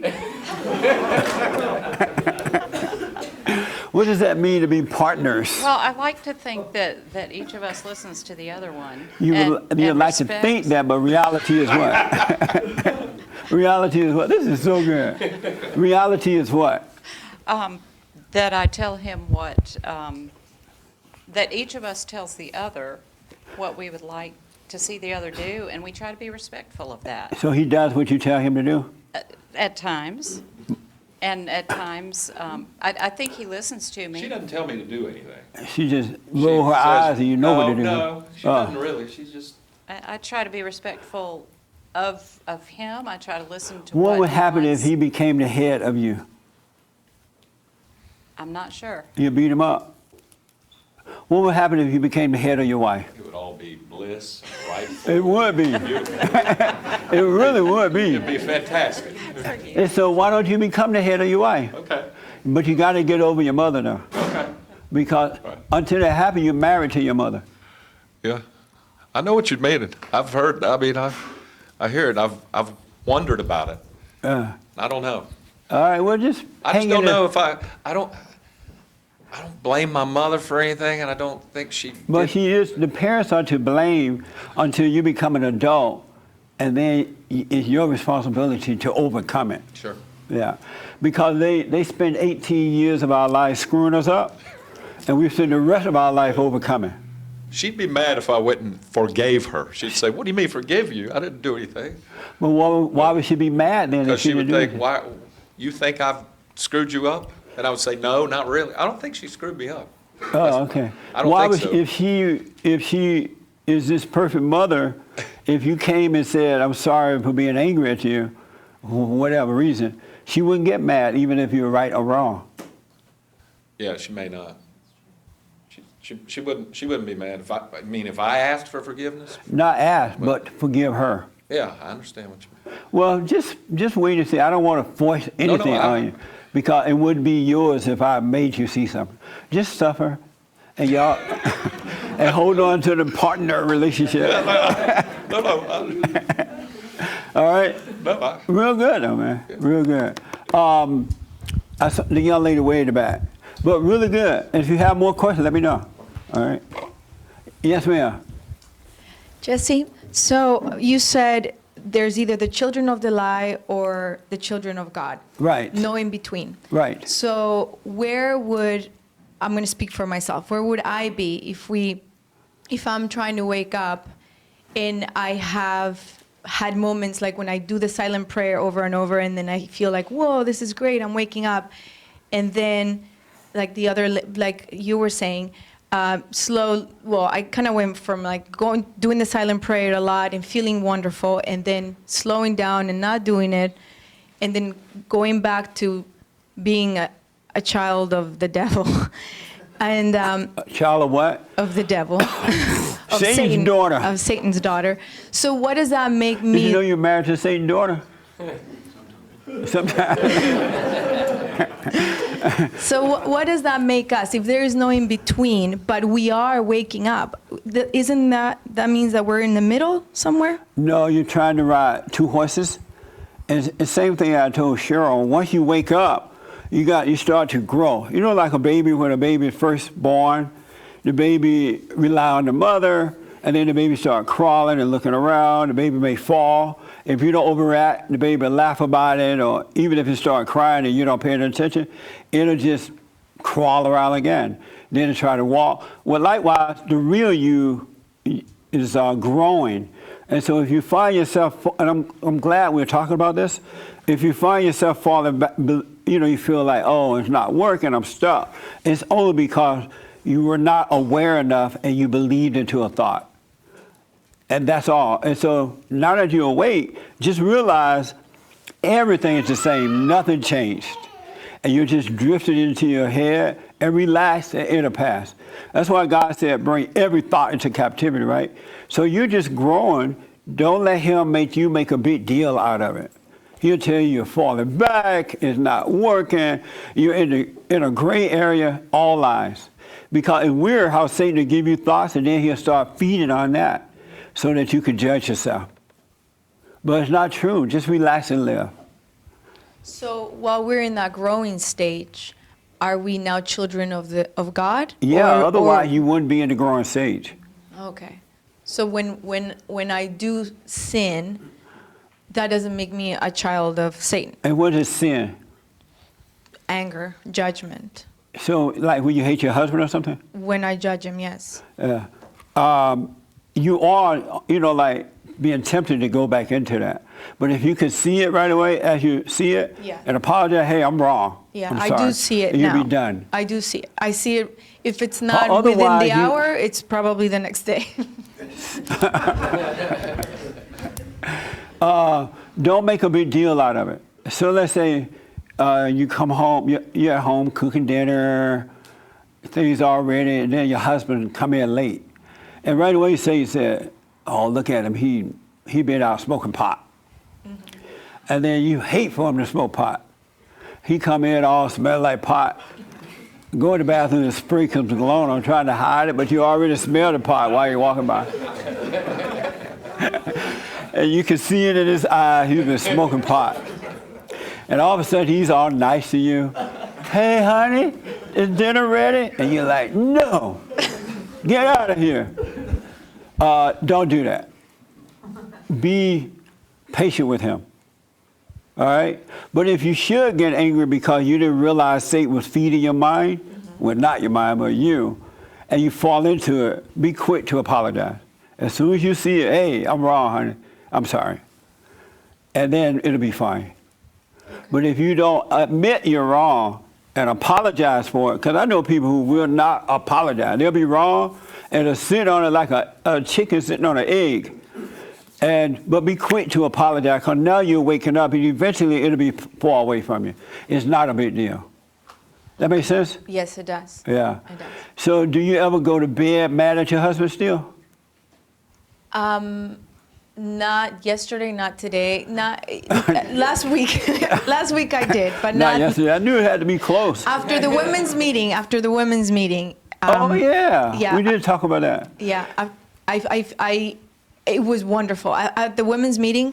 What does that mean to be partners? Well, I like to think that each of us listens to the other one. You and like to think that, but reality is what? Reality is what? This is so good. Reality is what? That I tell him what, that each of us tells the other what we would like to see the other do, and we try to be respectful of that. So he does what you tell him to do? At times. And at times, I think he listens to me. She doesn't tell me to do anything. She just roll her eyes and you know what to do. No, she doesn't really. She's just. I try to be respectful of him. I try to listen to What would he happen wants. if he became the head of you? I'm not sure. You beat him up? What would happen if you became the head of your wife? It would all be bliss, rightful. It would be. It really would be. It'd be fantastic. And so why don't you become the head of your wife? Okay. But you got to get over your mother now. Okay. Because until that happens, you're married to your mother. Yeah. I know what you mean. I've heard. I mean, I hear it. I've wondered about it. I don't know. All right. Well, just I hang just in don't there. know if I don't blame my mother for anything, and I don't think she. But the parents are to blame until you become an adult, and then it's your responsibility to overcome it. Sure. Yeah, because they spend 18 years of our lives screwing us up, and we spend the rest of our life overcoming. She'd be mad if I went and forgave her. She'd say, "What do you mean forgive you? I didn't do anything." But why would she be mad then? Because If she she would didn't do think, anything? "Why? You think I've screwed you up?" And I would say, "No, not really. I don't think she screwed me up." Oh, okay. I don't Why think would so. if she is this perfect mother, if you came and said, "I'm sorry for being angry at you," for whatever reason, she wouldn't get mad even if you were right or wrong. Yeah, she may not. She wouldn't be mad if I asked for forgiveness. Not ask, but forgive her. Yeah, I understand what you mean. Well, just wait and see. I don't want to force anything on you, because it wouldn't be yours if I made you see something. Just suffer, and y'all, and hold on to the partner relationship. No. All right. No. Real good, though, man. Real good. I saw the young lady way in the back, but really good. And if you have more questions, let me know. All right. Yes, ma'am. Jesse, so you said there's either the children of the lie or the children of God. Right. No in between. Right. So I'm going to speak for myself, where would I be if I'm trying to wake up and I have had moments like when I do the silent prayer over and over, and then I feel like, whoa, this is great, I'm waking up. And then like you were saying, I kind of went from like doing the silent prayer a lot and feeling wonderful, and then slowing down and not doing it, and then going back to being a child of the devil. And A child of what? of the devil. Of Satan's daughter. Of Satan's daughter. So what does that make me? Did you know you're married to Satan's daughter? Sometimes. So what does that make us? If there is no in between, but we are waking up, isn't that means that we're in the middle somewhere? No, you're trying to ride two horses. And it's the same thing I told Cheryl. Once you wake up, you start to grow. You know, like a baby, when a baby is first born, the baby rely on the mother, and then the baby start crawling and looking around. The baby may fall. If you don't overreact, the baby will laugh about it, or even if it start crying and you don't pay attention, it'll just crawl around again. Then it'll try to walk. Well, likewise, the real you is growing. And so if you find yourself, and I'm glad we're talking about this, if you find yourself falling back, you feel like, oh, it's not working, I'm stuck. It's only because you were not aware enough and you believed into a thought. And that's all. And so now that you're awake, just realize everything is the same. Nothing changed. And you're just drifted into your head and relax and it'll pass. That's why God said, bring every thought into captivity, right? So you're just growing. Don't let him make you make a big deal out of it. He'll tell you you're falling back, it's not working, you're in a gray area, all lies. Because it's weird how Satan will give you thoughts and then he'll start feeding on that so that you can judge yourself. But it's not true. Just relax and live. So while we're in that growing stage, are we now children of God? Yeah, Or- otherwise you wouldn't be in the growing stage. Okay. So when I do sin, that doesn't make me a child of Satan. And what is sin? Anger, judgment. So like when you hate your husband or something? When I judge him, yes. You are, like being tempted to go back into that. But if you can see it right away as you see it Yeah. and apologize, hey, I'm wrong. Yeah, I'm I sorry," do see it and now. you'll be done. I do see it. I see it. If it's not within otherwise the you- hour, it's probably the next day. Don't make a big deal out of it. So let's say you come home, you're at home cooking dinner, things all ready, and then your husband come in late. And right away you said, oh, look at him, he been out smoking pot. And then you hate for him to smoke pot. He come in all smell like pot. Go in the bathroom and spray some cologne. I'm trying to hide it, but you already smell the pot while you're walking by. And you can see it in his eye, he's been smoking pot. And all of a sudden he's all nice to you. Hey honey, is dinner ready? And you're like, no, get out of here. Don't do that. Be patient with him. All right? But if you should get angry because you didn't realize Satan was feeding your mind, well, not your mind, but you, and you fall into it, be quick to apologize. As soon as you see it, hey, I'm wrong, honey. I'm sorry. And then it'll be fine. But if you don't admit you're wrong and apologize for it, because I know people who will not apologize. They'll be wrong and they'll sit on it like a chicken sitting on an egg. But be quick to apologize, because now you're waking up and eventually it'll be far away from you. It's not a big deal. That make sense? Yes, it does. Yeah. It does. So do you ever go to bed mad at your husband still? Not yesterday, not today, not last week. Last week I did, but Not yesterday. I knew it had to be close. After the women's meeting. Oh, yeah. Yeah. We did talk about that. Yeah, it was wonderful. At the women's meeting,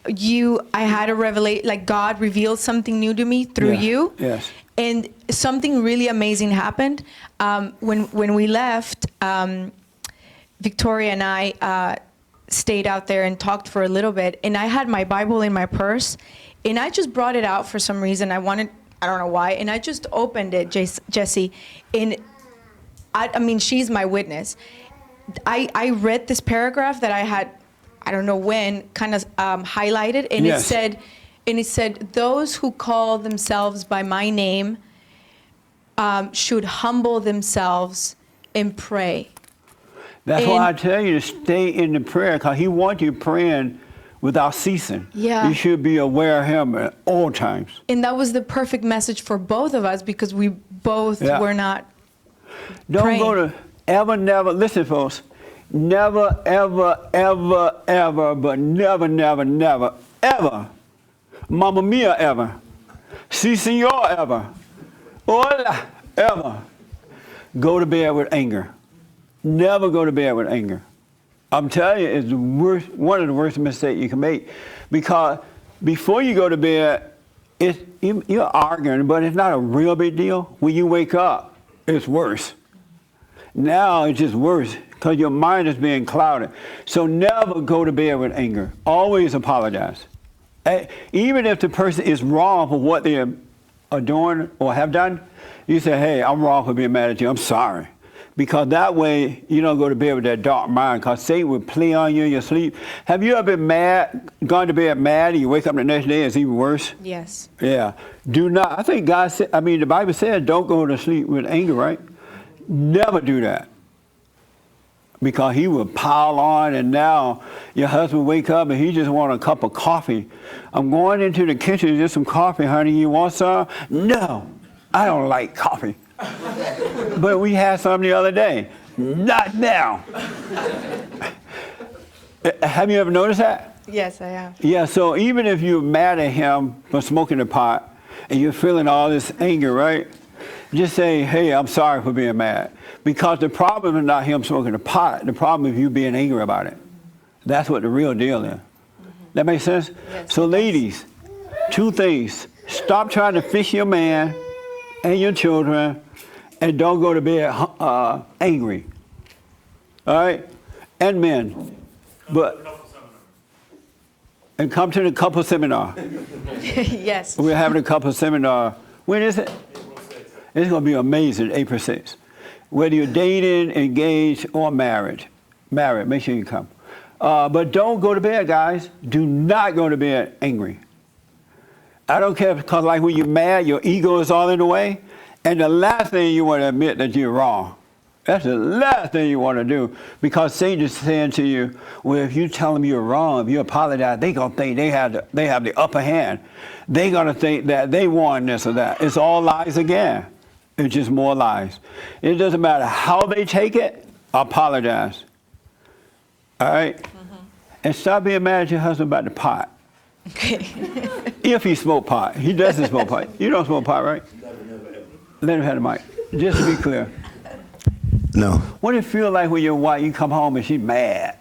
I had a revelation, like God revealed something new to me through you. Yes. And something really amazing happened. When we left, Victoria and I stayed out there and talked for a little bit. And I had my Bible in my purse. And I just brought it out for some reason. I don't know why. And I just opened it, Jesse. And I mean, she's my witness. I read this paragraph that I had, I don't know when, kind of highlighted. And Yes. it said, those who call themselves by my name should humble themselves and pray. That's why I tell you to stay in the prayer, because he wants you praying without ceasing. Yeah. You should be aware of him at all times. And that was the perfect message for both of us, because we both were not Don't praying. go to never, listen folks, never, ever, ever, ever, but never, never, never, ever, Mamma Mia ever, Si Senor ever, Hola ever, go to bed with anger. Never go to bed with anger. I'm telling you, it's the worst, one of the worst mistakes you can make, because before you go to bed, you're arguing, but it's not a real big deal. When you wake up, it's worse. Now it's just worse because your mind is being clouded. So never go to bed with anger. Always apologize. Even if the person is wrong for what they are doing or have done, you say, hey, I'm wrong for being mad at you. I'm sorry. Because that way you don't go to bed with that dark mind, because Satan will play on you in your sleep. Have you ever been mad, gone to bed mad, and you wake up the next day, it's even worse? Yes. Yeah. Do not, I think God said, the Bible says don't go to sleep with anger, right? Never do that. because he would pile on, and now your husband wake up and he just want a cup of coffee. I'm going into the kitchen to get some coffee, honey. You want some? No, I don't like coffee. But we had some the other day. Not now. Have you ever noticed that? Yes, I have. Yeah, so even if you're mad at him for smoking the pot and you're feeling all this anger, right? Just say, hey, I'm sorry for being mad. Because the problem is not him smoking the pot. The problem is you being angry about it. That's what the real deal is. That makes sense? Yes, So ladies, 2 things. Stop trying to fix your man and your children, and don't go to bed angry. All right? And men. And come to the couple seminar. Yes. We're having a couple seminar. When is it? It's going to be amazing, April 6th. Whether you're dating, engaged, or married, make sure you come. But don't go to bed, guys. Do not go to bed angry. I don't care, because like when you're mad, your ego is all in the way. And the last thing you want to admit that you're wrong. That's the last thing you want to do, because Satan is saying to you, well, if you tell them you're wrong, if you apologize, they're going to think they have the upper hand. They're going to think that they won this or that. It's all lies again. It's just more lies. It doesn't matter how they take it, apologize. All right? And stop being mad at your husband about the pot. Okay. If he smoke pot. He doesn't smoke pot. You don't smoke pot, right? Let him have the mic. Just to be clear. No. What does it feel like when your wife, you come home and she's mad?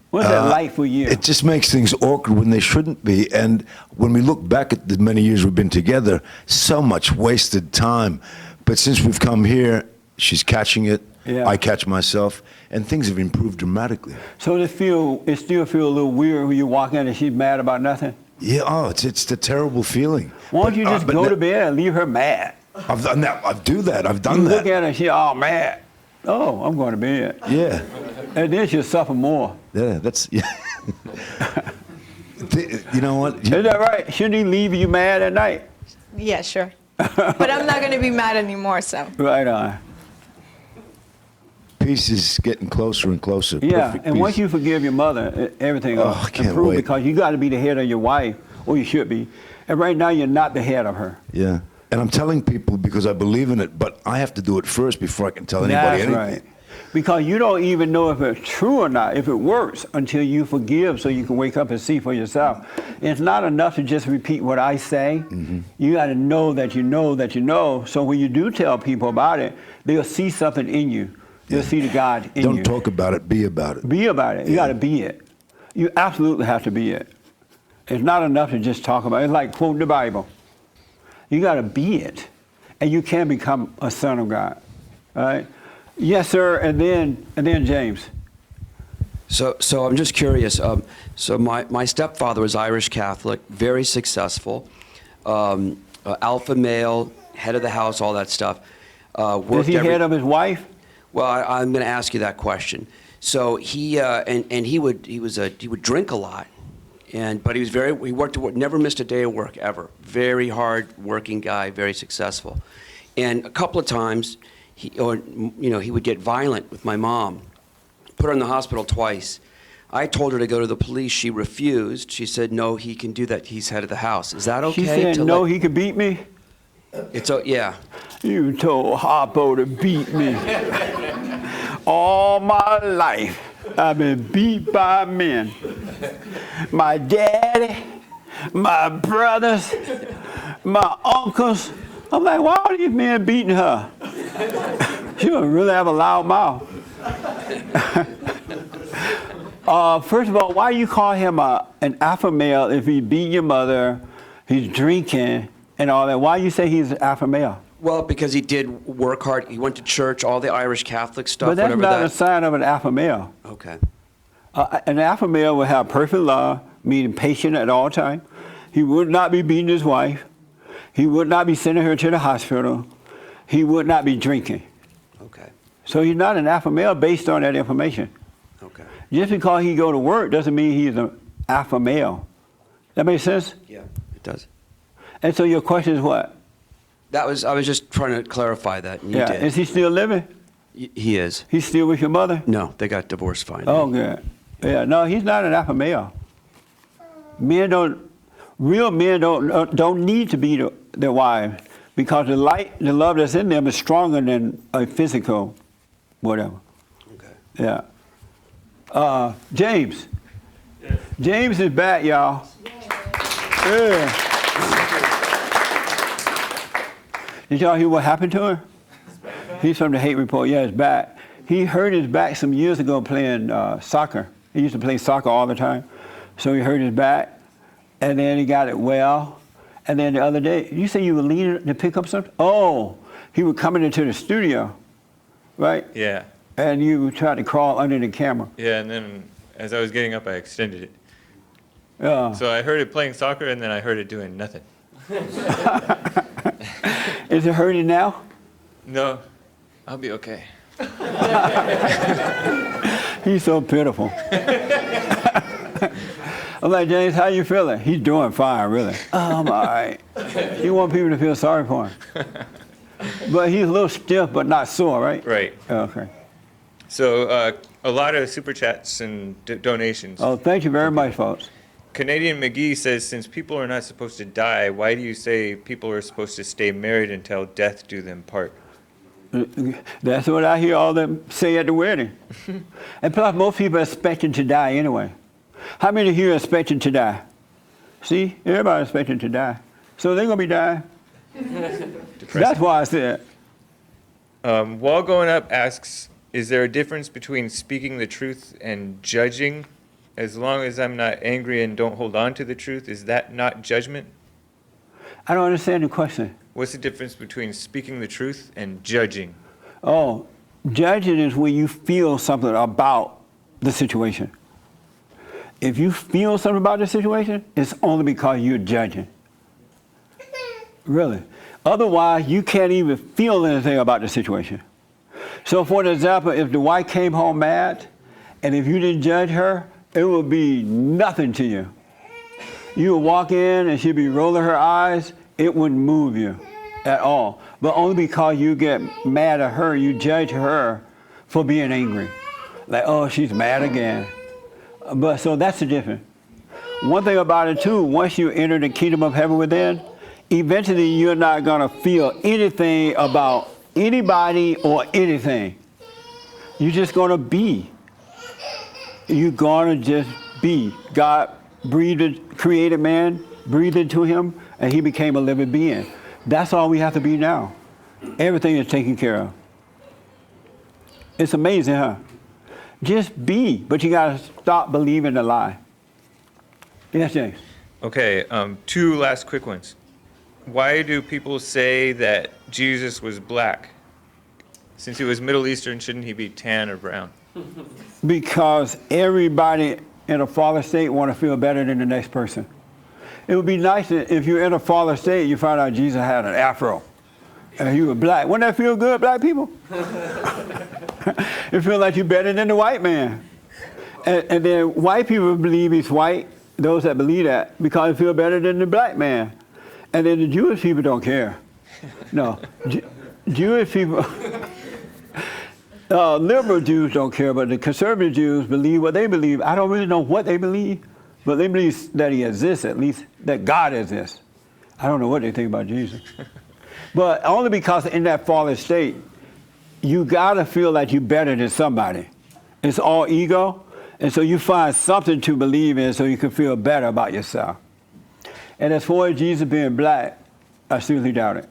What's that like for you? It just makes things awkward when they shouldn't be. And when we look back at the many years we've been together, so much wasted time. But since we've come here, she's catching it. Yeah. I catch myself, and things have improved dramatically. So it still feel a little weird when you walk in and she's mad about nothing? Yeah, it's the terrible feeling. Why don't you just go to bed and leave her mad? I've done that. I've done You that. look at her and she's all mad. Oh, I'm going to bed. Yeah. And then she'll suffer more. Yeah, yeah. You know what? Is that right? Shouldn't he leave you mad at night? Yeah, sure. But I'm not going to be mad anymore, so. Right on. Peace is getting closer and closer. Yeah, Perfect and peace. once you forgive your mother, everything will I can't improve, wait. because you got to be the head of your wife, or you should be. And right now, you're not the head of her. Yeah. And I'm telling people because I believe in it, but I have to do it first before I can tell anybody anything. That's right. Because you don't even know if it's true or not, if it works, until you forgive, so you can wake up and see for yourself. It's not enough to just repeat what I say. You got to know that you know that you know. So when you do tell people about it, they'll see something in you. They'll see the God in you. Don't talk about it, be about it. Be about it. You got to be it. You absolutely have to be it. It's not enough to just talk about it. It's like quoting the Bible. You got to be it, and you can become a son of God. All right? Yes, sir. And then James. So I'm just curious. So my stepfather was Irish Catholic, very successful, alpha male, head of the house, all that stuff. Is he head of his wife? Well, I'm going to ask you that question. So he he would drink a lot. But he worked, never missed a day of work ever. Very hard working guy, very successful. And a couple of times, he would get violent with my mom. Put her in the hospital twice. I told her to go to the police. She refused. She said, no, he can do that. He's head of the house. Is that okay? She said, no, he could beat me? Yeah. You told Harpo to beat me. All my life, I've been beat by men. My daddy, my brothers, my uncles. I'm like, why are these men beating her? She don't really have a loud mouth. First of all, why do you call him an alpha male if he beat your mother, he's drinking, and all that? Why do you say he's an alpha male? Well, because he did work hard. He went to church, all the Irish Catholic stuff, But that's whatever not that. a sign of an alpha male. Okay. An alpha male will have perfect love, meaning patient at all times. He would not be beating his wife. He would not be sending her to the hospital. He would not be drinking. Okay. So he's not an alpha male based on that information. Okay. Just because he go to work doesn't mean he's an alpha male. That makes sense? Yeah, it does. And so your question is what? I was just trying to clarify that, and you Yeah. did. Is he still living? He is. He's still with your mother? No, they got divorced finally. Oh, good. Yeah, no, he's not an alpha male. Real men don't need to be their wives because the love that's in them is stronger than a physical, whatever. Okay. Yeah. James. Yes. James is back, y'all. Yeah. Did y'all hear what happened to him? He's from the Hate Report. Yeah, his back. He hurt his back some years ago playing soccer. He used to play soccer all the time. So he hurt his back, and then he got it well. And then the other day, you say you were leaning to pick up something? Oh, he was coming into the studio, right? Yeah. And you tried to crawl under the camera. Yeah, and then as I was getting up, I extended it. Yeah. So I heard it playing soccer, and then I heard it doing nothing. Is it hurting now? No, I'll be okay. He's so pitiful. I'm like, James, how you feeling? He's doing fine, really. Oh, I'm all right. You want people to feel sorry for him. But he's a little stiff, but not sore, right? Right. Okay. So a lot of super chats and donations. Oh, thank you very much, folks. Canadian McGee says, since people are not supposed to die, why do you say people are supposed to stay married until death do them part? That's what I hear all them say at the wedding. And plus, most people are expecting to die anyway. How many here are expecting to die? See, everybody's expecting to die. So they're going to be dying. That's why I said. While Going Up asks, is there a difference between speaking the truth and judging? As long as I'm not angry and don't hold on to the truth, is that not judgment? I don't understand the question. What's the difference between speaking the truth and judging? Oh, judging is when you feel something about the situation. If you feel something about the situation, it's only because you're judging. Really. Otherwise, you can't even feel anything about the situation. So for example, if the wife came home mad, and if you didn't judge her, it would be nothing to you. You would walk in and she'd be rolling her eyes, it wouldn't move you at all. But only because you get mad at her, you judge her for being angry. Like, oh, she's mad again. But so that's the difference. One thing about it too, once you enter the kingdom of heaven within, eventually you're not gonna feel anything about anybody or anything. You're just gonna be. You're gonna just be. God created man, breathed into him, and he became a living being. That's all we have to be now. Everything is taken care of. It's amazing, huh? Just be, but you gotta stop believing the lie. Yes, James. Okay, two last quick ones. Why do people say that Jesus was black? Since he was Middle Eastern, shouldn't he be tan or brown? Because everybody in a fallen state want to feel better than the next person. It would be nice if you're in a fallen state, you find out Jesus had an afro and you were black. Wouldn't that feel good, black people? It feels like you're better than the white man. And then white people believe he's white, those that believe that, because they feel better than the black man. And then the Jewish people don't care. No, Jewish people, liberal Jews don't care, but the conservative Jews believe what they believe. I don't really know what they believe, but they believe that he exists, at least that God exists. I don't know what they think about Jesus. But only because in that fallen state, you gotta feel like you're better than somebody. It's all ego, and so you find something to believe in so you can feel better about yourself. And as far as Jesus being black, I seriously doubt it.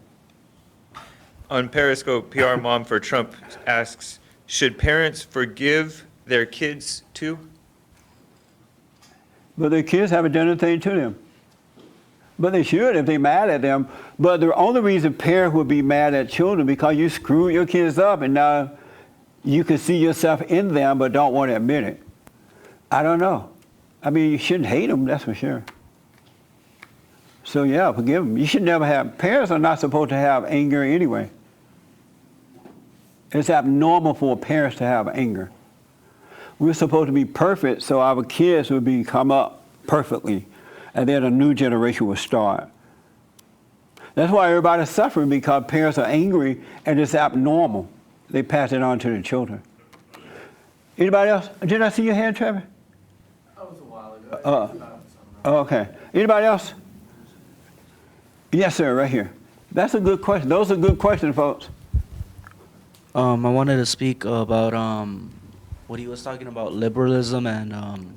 On Periscope, PR Mom for Trump asks, should parents forgive their kids too? But their kids haven't done anything to them. But they should if they're mad at them. But the only reason parents would be mad at children because you screwed your kids up and now you can see yourself in them but don't want to admit it. I don't know. I mean, you shouldn't hate them, that's for sure. So yeah, forgive them. You should never have, parents are not supposed to have anger anyway. It's abnormal for parents to have anger. We're supposed to be perfect so our kids will come up perfectly and then a new generation will start. That's why everybody's suffering, because parents are angry and it's abnormal. They pass it on to the children. Anybody else? Did I see your hand, Trevor? That was a while ago. Okay. Anybody else? Yes, sir, right here. That's a good question. Those are good questions, folks. I wanted to speak about what he was talking about, liberalism and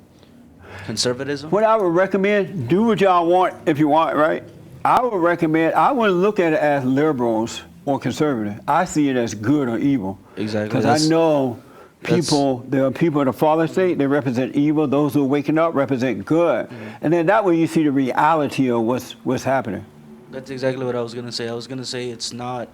conservatism. What I would recommend, do what y'all want if you want, right? I would recommend, I wouldn't look at it as liberals or conservative. I see it as good or evil. Exactly. Because I know people, there are people in the fallen state, they represent evil. Those who are waking up represent good. And then that way you see the reality of what's happening. That's exactly what I was going to say. I was going to say it's not,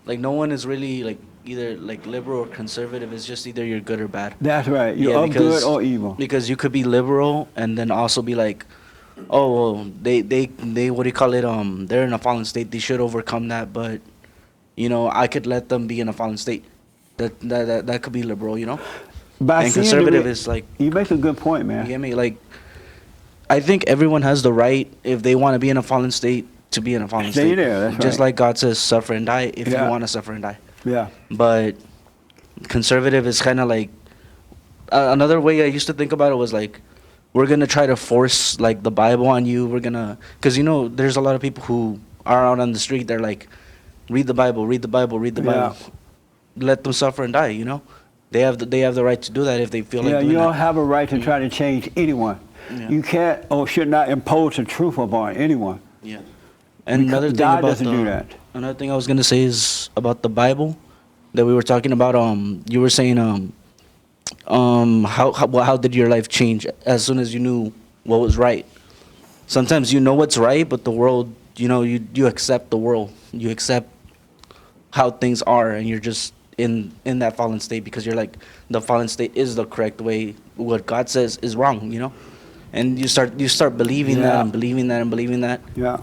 like, no one is really, like, either, like, liberal or conservative. It's just either you're good or bad. That's right. You're of good or evil. Because you could be liberal and then also be like, oh, well, they what do you call it? They're in a fallen state. They should overcome that. But, you know, I could let them be in a fallen state. That could be liberal, you know? And conservative is like... You make a good point, man. You get me? Like, I think everyone has the right, if they want to be in a fallen state, to be in a fallen state. Stay there, that's Just right. like God says, suffer and die if you want to suffer and die. Yeah. But conservative is kind of like... another way I used to think about it was like, we're going to try to force, like, the Bible on you. We're going to... Because, you know, there's a lot of people who are out on the street. They're like, read the Bible, read the Bible, read the Bible. Let them suffer and die, you know? They have the right to do that if they feel like doing that. You don't have a right to try to change anyone. Yeah. You can't or should not impose the truth upon anyone. Yeah. And another thing God about doesn't do that. Another thing I was gonna say is about the Bible that we were talking about. You were saying how did your life change as soon as you knew what was right? Sometimes you know what's right, but the world, you know, you accept the world. You accept how things are, and you're just in that fallen state because you're like, the fallen state is the correct way. What God says is wrong, you know? And you start believing that and believing that and believing that. Yeah.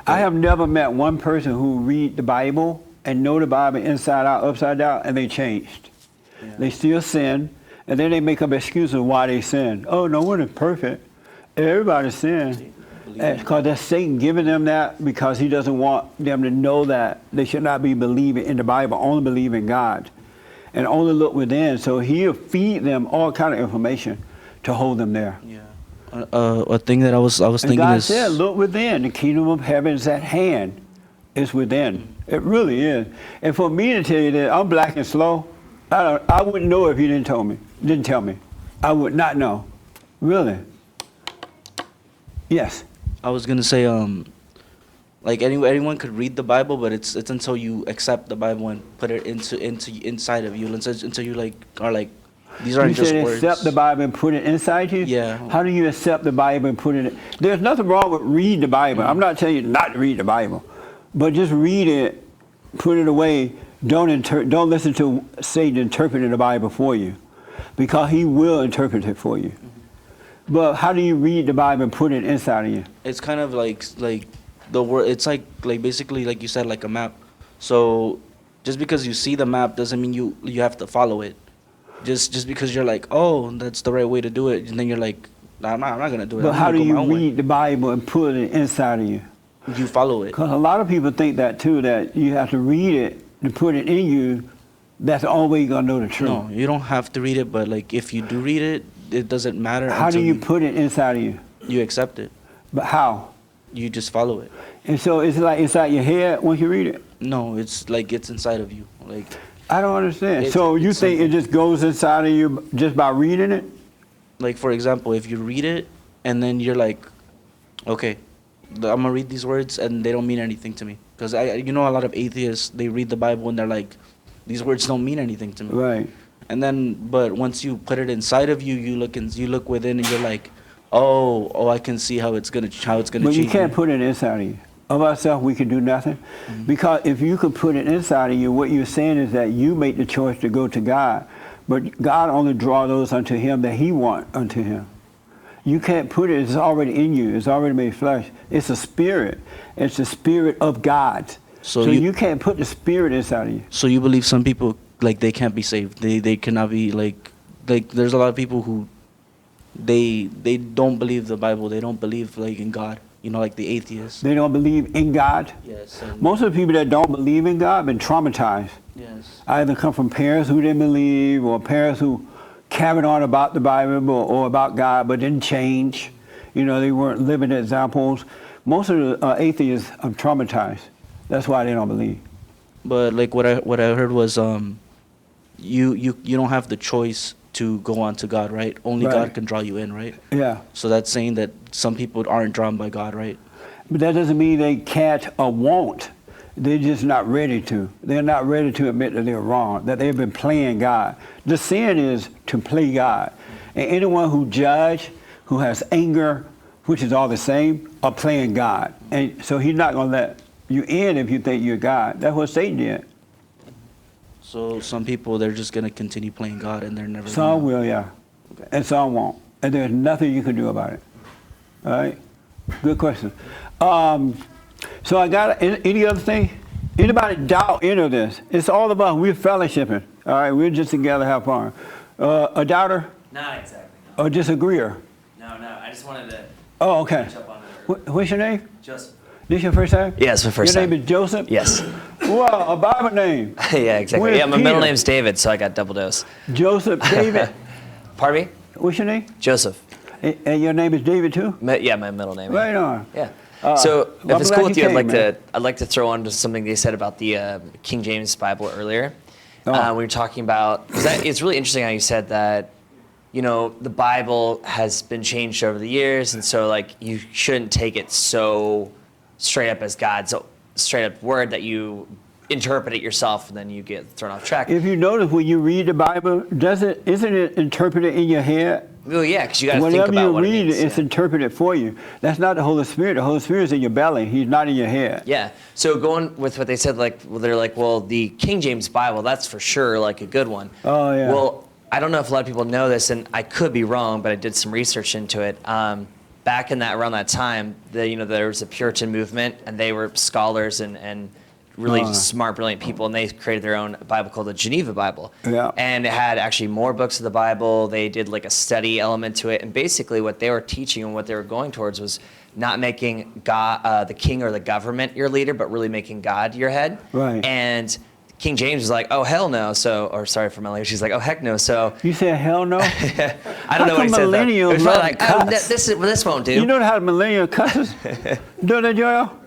I have never met one person who read the Bible and know the Bible inside out, upside down, and they changed. Yeah. They still sin, and then they make up excuses why they sin. Oh, no one is perfect. Everybody sins. Because that's Satan giving them that because he doesn't want them to know that they should not be believing in the Bible, only believe in God, and only look within. So he'll feed them all kind of information to hold them there. Yeah. A thing that I was thinking God is... said, look within. The kingdom of heaven is at hand. It's within. It really is. And for me to tell you that I'm black and slow, I wouldn't know if you didn't tell me. I would not know. Really. Yes. I was gonna say, like anyone could read the Bible, but it's until you accept the Bible and put it inside of you, until you like are like, these aren't just words. You said accept the Bible and put it inside you? Yeah. How do you accept the Bible and put it in? There's nothing wrong with read the Bible. I'm not telling you not to read the Bible, but just read it, put it away. Don't listen to Satan interpreting the Bible for you, because he will interpret it for you. But how do you read the Bible and put it inside of you? It's kind of like the word. It's like basically like you said, like a map. So just because you see the map doesn't mean you have to follow it. Just because you're like, oh, that's the right way to do it, and then you're like, nah, I'm not gonna do it. But how do you read the Bible and put it inside of you? You follow it. Because a lot of people think that too, that you have to read it to put it in you. That's the only way you're gonna know the truth. No, you don't have to read it, but like if you do read it, it doesn't matter. How do you put it inside of you? You accept it. But how? You just follow it. And so it's like inside your head once you read it? No, it's like it's inside of you. Like I don't understand. So you think it just goes inside of you just by reading it? Like for example, if you read it and then you're like, okay, I'm gonna read these words and they don't mean anything to me. Because you know, a lot of atheists, they read the Bible and they're like, these words don't mean anything to me. Right. And then, but once you put it inside of you, you look within and you're like, oh, I can see how it's gonna change. But you can't put it inside of you. Of ourselves, we can do nothing. Because if you could put it inside of you, what you're saying is that you make the choice to go to God. But God only draw those unto him that he want unto him. You can't put it, it's already in you. It's already made flesh. It's a spirit. It's the spirit of God. So you can't put the spirit inside of you. So you believe some people, like, they can't be saved. They cannot be, like there's a lot of people who, they don't believe the Bible. They don't believe, like, in God. like the atheists. They don't believe in God. Yes. Most of the people that don't believe in God have been traumatized. Yes. Either come from parents who didn't believe, or parents who carried on about the Bible or about God but didn't change. They weren't living examples. Most of the atheists are traumatized. That's why they don't believe. But like what I heard was you don't have the choice to go on to God, right? Only Right. God can draw you in, right? Yeah. So that's saying that some people aren't drawn by God, right? But that doesn't mean they can't or won't. They're just not ready to. They're not ready to admit that they're wrong, that they've been playing God. The sin is to play God. And anyone who judge, who has anger, which is all the same, are playing God. And so he's not going to let you in if you think you're God. That's what Satan did. So some people, they're just going to continue playing God and they're never Some gonna... will, yeah. And some won't. And there's nothing you can do about it. All right? Good question. So I got any other thing? Anybody doubt any of this? It's all about we're fellowshipping. All right? We're just together, have fun. A doubter? Not exactly. Or disagreeer? No, I just wanted to. Oh, okay. Catch up on What's your name? Joseph. This your first time? Yeah, it's my first Your time. name is Joseph? Yes. Wow, a Bible name. Yeah, exactly. Where's Yeah, my middle Peter? name's David, so I got double dose. Joseph David. Pardon me? What's your name? Joseph. And your name is David too? Yeah, my middle name. Right on. Yeah. well, So if I'm it's glad cool with you you, came, I'd like to throw on to something they said about the King James Bible earlier. Oh. We were talking about, it's really interesting how you said that, the Bible has been changed over the years, and so you shouldn't take it so straight up as God's straight up word that you interpret it yourself and then you get thrown off track. If you notice when you read the Bible, isn't it interpreted in your head? Well, yeah, because you got to think Whenever about you what read it means. it's interpreted for you. That's not the Holy Spirit. The Holy Spirit is in your belly. He's not in your head. Yeah. So going with what they said, they're like, well, the King James Bible, that's for sure a good one. Oh, yeah. Well, I don't know if a lot of people know this, and I could be wrong, but I did some research into it. Back in around that time, there was a Puritan movement, and they were scholars and really smart, brilliant people, and they created their own Bible called the Geneva Bible. Yeah. And it had actually more books of the Bible. They did a study element to it, and basically what they were teaching and what they were going towards was not making God, the king or the government your leader, but really making God your head. Right. And King James was like, oh, hell no. So, or sorry for my language. She's like, oh, heck no. So You said hell no? I don't know what he said. Though. It was probably like, oh, this won't do. You know how the millennial cusses? Do they, Joel?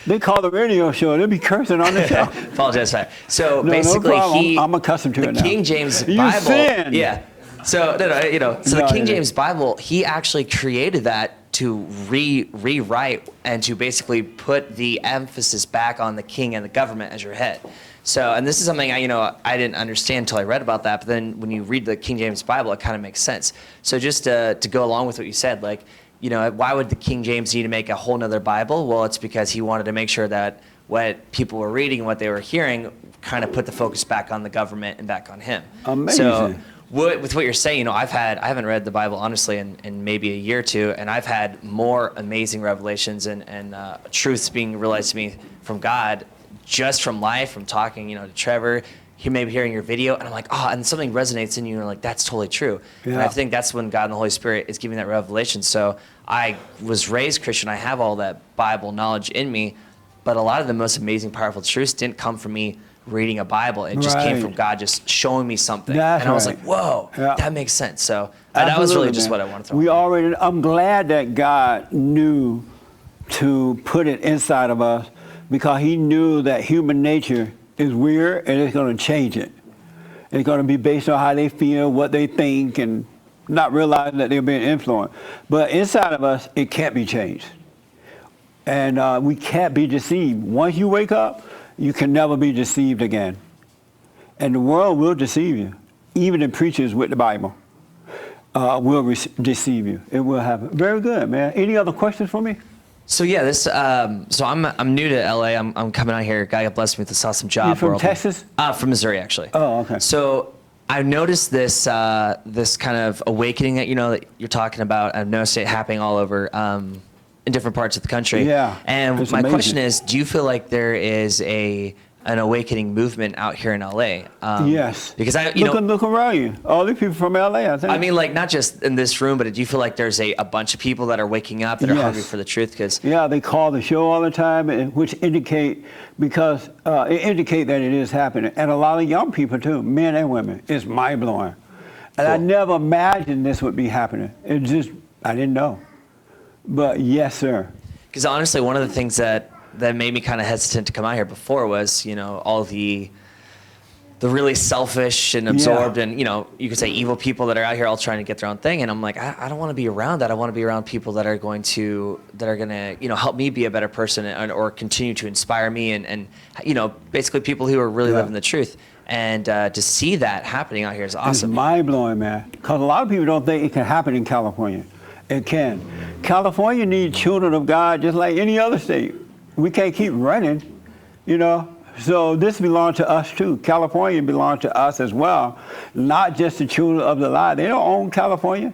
They call the radio show. They'll be cursing on the show. Apologize for that. So No basically, problem. I'm accomplised to it now. the King James You Bible. sinned. Yeah. So So No, the King yeah. James Bible, he actually created that to rewrite and to basically put the emphasis back on the king and the government as your head. So, and this is something I didn't understand until I read about that. But then when you read the King James Bible, it kind of makes sense. So just to go along with what you said, why would the King James need to make a whole nother Bible? Well, it's because he wanted to make sure that what people were reading and what they were hearing kind of put the focus back on the government and back on him. Amazing. So with what you're saying, I haven't read the Bible honestly in maybe a year or two, and I've had more amazing revelations and truths being realized to me from God, just from life, from talking, to Trevor, maybe hearing your video, and I'm like, and something resonates in you, and you're like, that's totally true. And I Yeah. think that's when God and the Holy Spirit is giving that revelation. So I was raised Christian. I have all that Bible knowledge in me, but a lot of the most amazing, powerful truths didn't come from me reading a Bible. It just came Right. from God just showing me something. That's and I was right. like, whoa, Yeah. that makes sense. So that was really Absolutely, just man. what I wanted to throw. I'm glad that God knew to put it inside of us because he knew that human nature is weird and it's going to change it. It's going to be based on how they feel, what they think, and not realizing that they're being influenced. But inside of us, it can't be changed. And we can't be deceived. Once you wake up, you can never be deceived again. And the world will deceive you. Even the preachers with the Bible will deceive you. It will happen. Very good, man. Any other questions for me? So yeah, this. So I'm new to LA. I'm coming out here. God bless me with this awesome job. You from world. Texas? From Missouri, actually. Oh, okay. So I've noticed this this kind of awakening that that you're talking about. I've noticed it happening all over in different parts of the country. Yeah, And it's my amazing. question is, do you feel like there is a an awakening movement out here in LA. Yes. Because look around you. All these people from LA, I think. I mean, like, not just in this room, but do you feel like there's a bunch of people that are waking up that are hungry for the truth? Because yeah, they call the show all the time, which indicate it indicate that it is happening, and a lot of young people too, men and women. It's mind blowing, and I never imagined this would be happening. I didn't know, but yes, sir. Because honestly, one of the things that made me kind of hesitant to come out here before was, all the really selfish and absorbed and, you could say evil people that are out here all trying to get their own thing. And I'm like, I don't want to be around that. I want to be around people that are going to, help me be a better person or continue to inspire me and basically people who are really living the truth. And to see that happening out here is awesome. It's mind blowing, man. Because a lot of people don't think it can happen in California. It can. California needs children of God just like any other state. We can't keep running, So this belongs to us too. California belongs to us as well, not just the children of the light. They don't own California.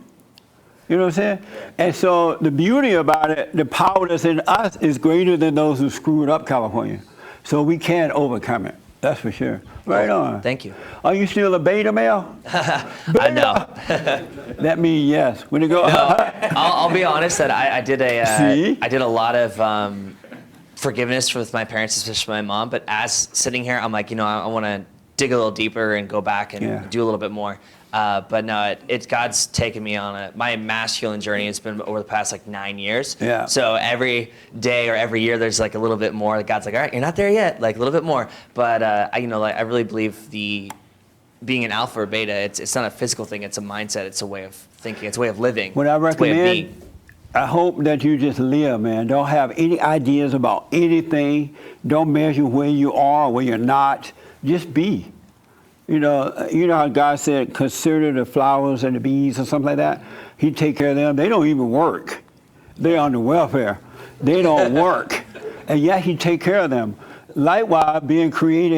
You know what I'm saying? And so the beauty about it, the power that's in us is greater than those who screwed up California. So we can overcome it. That's for sure. Right on. Thank you. Are you still a beta male? I know. That means yes. When you go, I'll be honest that I did a lot of forgiveness with my parents, especially my mom. But as sitting here, I'm like, I want to dig a little deeper and go back and do a little bit more. But no, God's taken me on my masculine journey. It's been over the past 9 years. Yeah. So every day or every year, there's a little bit more. God's like, all right, you're not there yet, a little bit more. But I really believe being an alpha or beta, it's not a physical thing. It's a mindset. It's a way of thinking. It's a way of living. What I it's a way of recommend, being. I hope that you just live, man. Don't have any ideas about anything. Don't measure where you are, where you're not. Just be. You know how God said, consider the flowers and the bees or something like that? He'd take care of them. They don't even work. They're on the welfare. They don't work. And yet he'd take care of them. Likewise, being created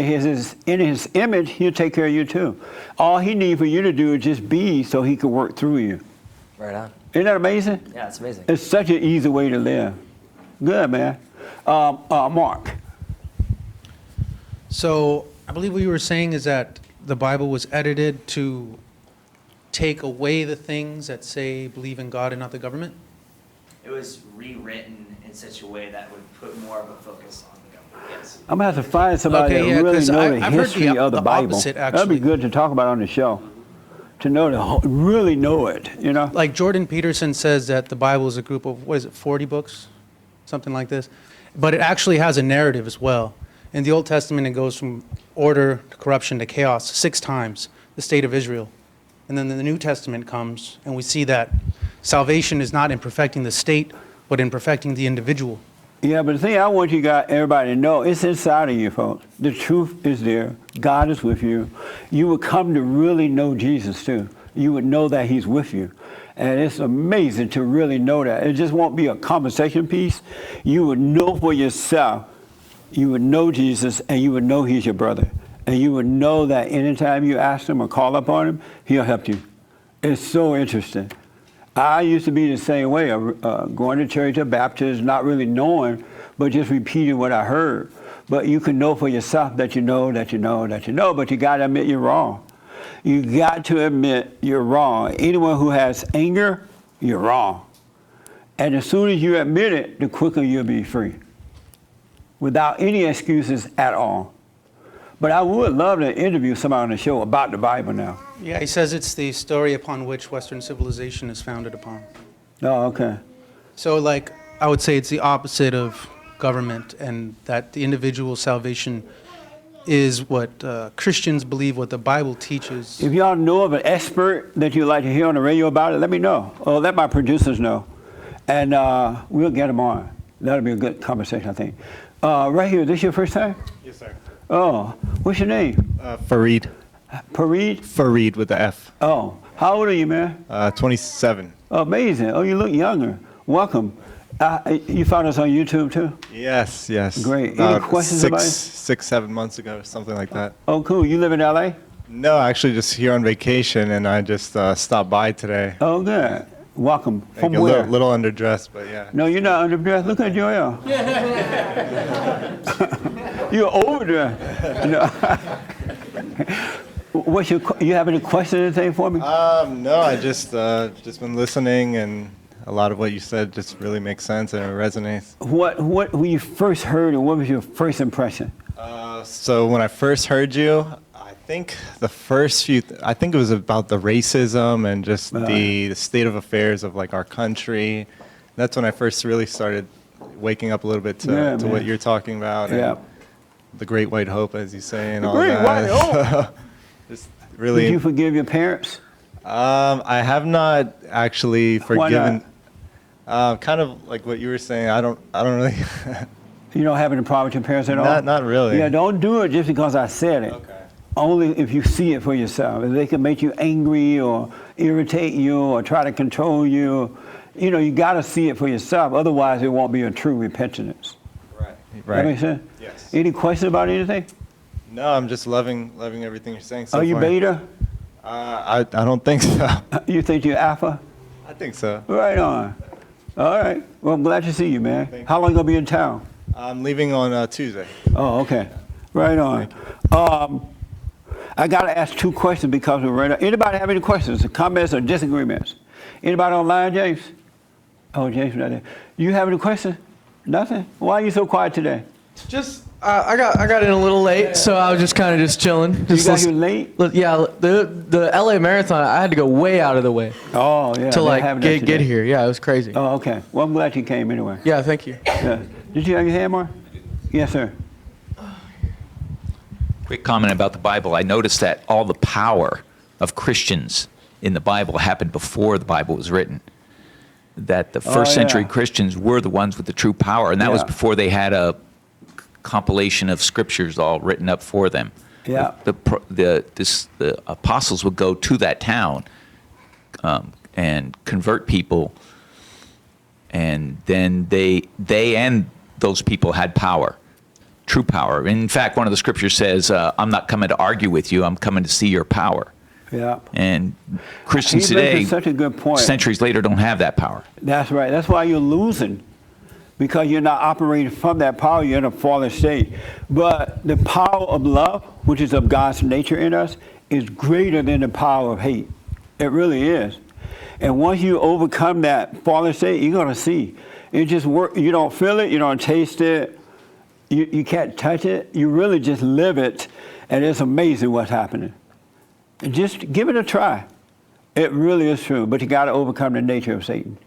in his image, he'll take care of you too. All he needs for you to do is just be so he can work through you. Right on. Isn't that amazing? Yeah, it's amazing. It's such an easy way to live. Good, man. Mark. So I believe what you were saying is that the Bible was edited to take away the things that say believe in God and not the government? It was rewritten in such a way that would put more of a focus on the government, yes. I'm going to have to find somebody that really knows the history of the Bible. That'd be good to talk about on the show. To really know it, Like Jordan Peterson says that the Bible is a group of, 40 books? Something like this. But it actually has a narrative as well. In the Old Testament, it goes from order to corruption to chaos 6 times, the state of Israel. And then the New Testament comes, and we see that salvation is not in perfecting the state, but in perfecting the individual. Yeah, but the thing I want everybody to know, it's inside of you, folks. The truth is there. God is with you. You would come to really know Jesus, too. You would know that he's with you. And it's amazing to really know that. It just won't be a conversation piece. You would know for yourself. You would know Jesus, and you would know he's your brother. And you would know that anytime you ask him or call upon him, he'll help you. It's so interesting. I used to be the same way, going to church or Baptist, not really knowing, but just repeating what I heard. But you can know for yourself that you know, but you got to admit you're wrong. You got to admit you're wrong. Anyone who has anger, you're wrong. And as soon as you admit it, the quicker you'll be free. Without any excuses at all. But I would love to interview somebody on the show about the Bible now. Yeah, he says it's the story upon which Western civilization is founded upon. Oh, okay. So, I would say it's the opposite of government, and that the individual salvation is what Christians believe, what the Bible teaches. If y'all know of an expert that you'd like to hear on the radio about it, let me know. Or let my producers know. And we'll get them on. That'll be a good conversation, I think. Right here, this your first time? Yes, sir. Oh, what's your name? Fareed. Fareed? Fareed with the F. Oh, how old are you, man? 27. Amazing. Oh, you look younger. Welcome. You found us on YouTube, too? Yes. Great. Any questions about it? 7 months ago, something like that. Oh, cool. You live in L.A.? No, actually just here on vacation, and I just stopped by today. Oh, good. Welcome. From a where? little underdressed, but yeah. No, you're not underdressed. Look at Joel. You're over there. You have any questions or anything for me? No, I just been listening, and a lot of what you said just really makes sense and it resonates. When you first heard it, what was your first impression? So when I first heard you, I think the first few, I think it was about the racism and just the state of affairs of like our country. That's when I first really started waking up a little bit to what you're talking about. Yeah. And the Great White Hope, as you say, and all Great that. White Hope. Just really. Did you forgive your parents? I have not actually forgiven. Why not? Kind of like what you were saying. I don't really. You don't have any problem with your parents at all? Not really. Yeah, don't do it just because I said it. Okay. Only if you see it for yourself. If they can make you angry or irritate you or try to control you, you got to see it for yourself. Otherwise, it won't be a true repentance. Right. That makes sense? Yes. Any questions about anything? No, I'm just loving everything you're saying so far. Are you beta? I don't think so. You think you're alpha? I think so. Right on. All right. Well, I'm glad to see you, man. How long you going to be in town? I'm leaving on Tuesday. Oh, okay. Right on. I got to ask two questions because we're right on. Anybody have any questions, comments, or disagreements? Anybody online, James? Oh, James, right there. You have any questions? Nothing? Why are you so quiet today? Just, I got in a little late, so I was just kind of just chilling. You got here late? Yeah, the LA Marathon, I had to go way out of the way. Oh, yeah. To like get here. Yeah, it was crazy. Oh, okay. Well, I'm glad you came anyway. Yeah, thank you. Yeah. Did you have your hand, Mark? Yes, sir. Quick comment about the Bible. I noticed that all the power of Christians in the Bible happened before the Bible was written. That the first century Christians were the ones with the true power, and that was before they had a compilation of scriptures all written up for them. Yeah. The apostles would go to that town and convert people, and then they and those people had power. True power. In fact, one of the scriptures says, I'm not coming to argue with you, I'm coming to see your power. Yeah. And Christians He today, makes such a good point. centuries later, don't have that power. That's right. That's why you're losing, because you're not operating from that power. You're in a fallen state. But the power of love, which is of God's nature in us, is greater than the power of hate. It really is. And once you overcome that fallen state, you're going to see. It just work. You don't feel it. You don't taste it. You can't touch it. You really just live it. And it's amazing what's happening. And just give it a try. It really is true. But you got to overcome the nature of Satan.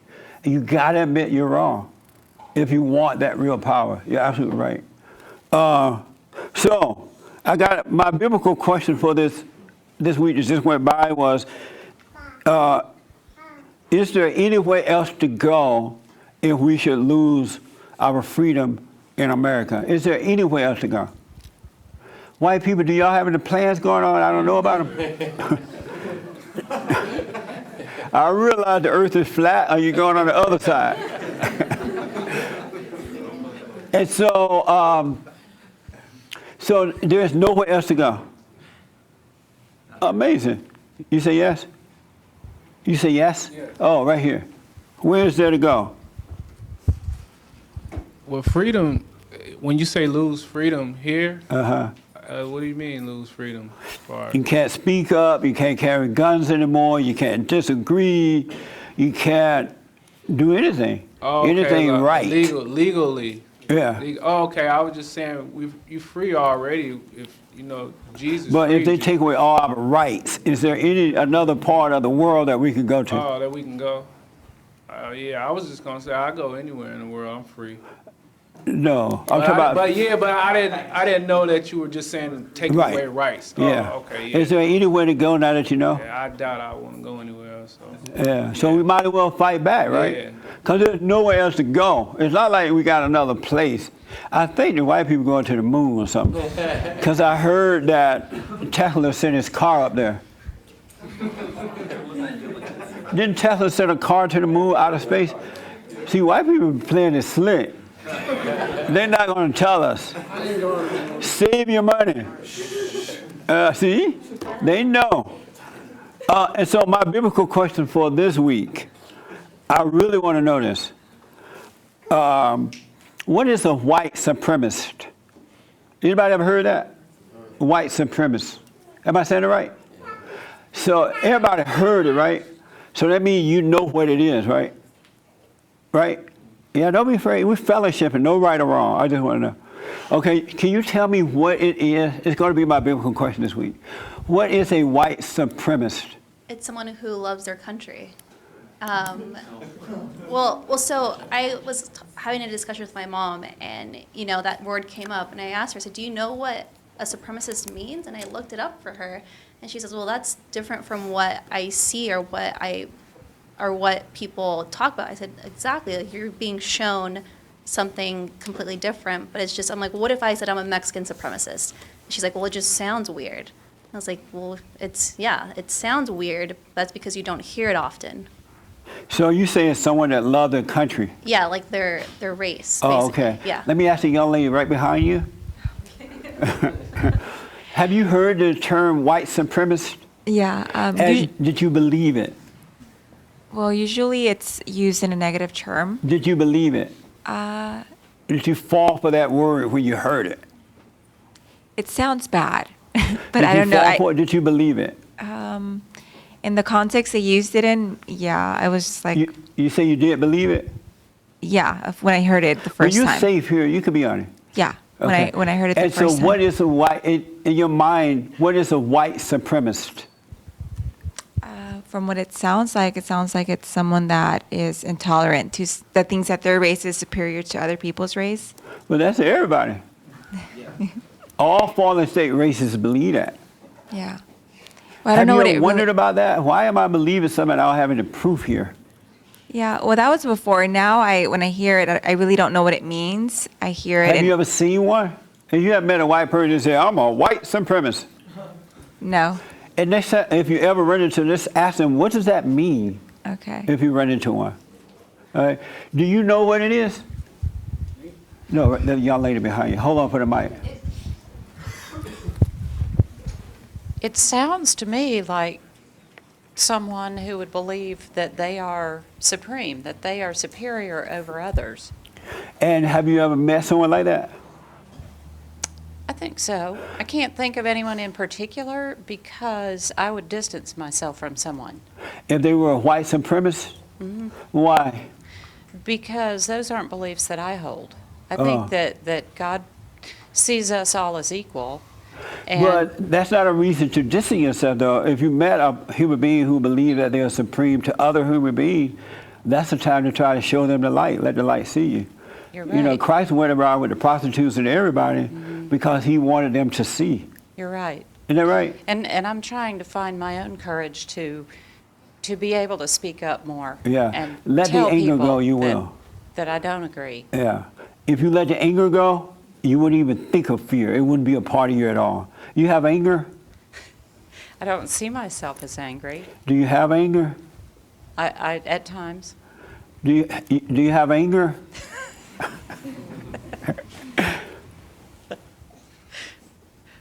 And you got to admit you're wrong if you want that real power. You're absolutely right. So I got my biblical question for this week that just went by was, is there anywhere else to go if we should lose our freedom in America? Is there anywhere else to go? White people, do y'all have any plans going on? I don't know about them. I realize the earth is flat. Are you going on the other side? And so, so there's nowhere else to go. Amazing. You say yes? You say yes? Yeah. Oh, right here. Where is there to go? Well, freedom, when you say lose freedom here, Uh-huh. What do you mean lose freedom? You can't speak up, you can't carry guns anymore, you can't disagree, you can't do anything. Oh, okay, anything like right. Legally. Yeah. Oh, okay, I was just saying, you free already if, Jesus But if freed they you. take away all our rights, is there another part of the world that we could go to? Oh, that we can go? Yeah, I was just going to say, I go anywhere in the world, I'm free. No, I'm talking about. But I didn't know that you were just saying take away rights. Oh, Yeah. okay. Yeah. Is there anywhere to go now that you know? Yeah, I doubt I want to go anywhere else. So. Yeah. So we might as well fight back, right? Yeah. Because there's nowhere else to go. It's not like we got another place. I think the white people going to the moon or something. Because I heard that Tesla sent his car up there. Didn't Tesla send a car to the moon out of space? See, white people are playing it slick. They're not going to tell us. Save your money. See? They know. And so my biblical question for this week, I really want to know this. What is a white supremacist? Anybody ever heard that? White supremacist. Am I saying it right? So everybody heard it, right? So that means you know what it is, right? Right? Yeah, don't be afraid. We're fellowshipping, no right or wrong. I just want to know. Okay, can you tell me what it is? It's going to be my biblical question this week. What is a white supremacist? It's someone who loves their country. So I was having a discussion with my mom, and that word came up, and I asked her, I said, "Do you know what a supremacist means?" And I looked it up for her, and she says, "Well, that's different from what I see or what people talk about." I said, "Exactly. Like, you're being shown something completely different." But it's just, I'm like, what if I said I'm a Mexican supremacist? She's like, "Well, it just sounds weird." I was like, "Well, it sounds weird. That's because you don't hear it often." So you say it's someone that loves their country? Yeah, like their race. Oh, basically. okay. Yeah. Let me ask the young lady right behind you. Have you heard the term white supremacist? Yeah. And did you believe it? Well, usually it's used in a negative term. Did you believe it? Did you fall for that word when you heard it? It sounds bad, but Did I don't you fall know. for it? Did you believe it? In the context they used it in, yeah, I was just like, You say you did believe it? yeah, when I heard it the first Well, you're time. safe here. You could be honest. Yeah, Okay. when I heard it the and first so time. what is a white, in your mind, what is a white supremacist? From what it sounds like it's someone that is intolerant to that thinks that their race is superior to other people's race. Well, that's everybody. All fallen state racists believe that. Yeah. Well, I don't know Have what you it wondered really, about that? Why am I believing something I don't have any proof here? yeah, well, that was before. Now, when I hear it, I really don't know what it means. I hear it. Have and you ever seen one? Have you ever met a white person and say, "I'm a white supremacist"? No. And next time, if you ever run into this, ask them, what does that mean? Okay. If you run into one. All right. Do you know what it is? No, the young lady behind you. Hold on for the mic. It sounds to me like someone who would believe that they are supreme, that they are superior over others. And have you ever met someone like that? I think so. I can't think of anyone in particular because I would distance myself from someone. If they were a white supremacist? Mhm. Why? Because those aren't beliefs that I hold. I Oh. think that God sees us all as equal. And But that's not a reason to distance yourself, though. If you met a human being who believed that they are supreme to other human beings, that's the time to try to show them the light, let the light see you. You're You know, right. Christ went around with the prostitutes and everybody because he wanted them to see. You're right. Isn't that right? And I'm trying to find my own courage to be able to speak up more. Yeah. And Let the tell anger people go, you that, will. that I don't agree. Yeah. If you let the anger go, you wouldn't even think of fear. It wouldn't be a part of you at all. You have anger? I don't see myself as angry. Do you have anger? I at times. Do you have anger?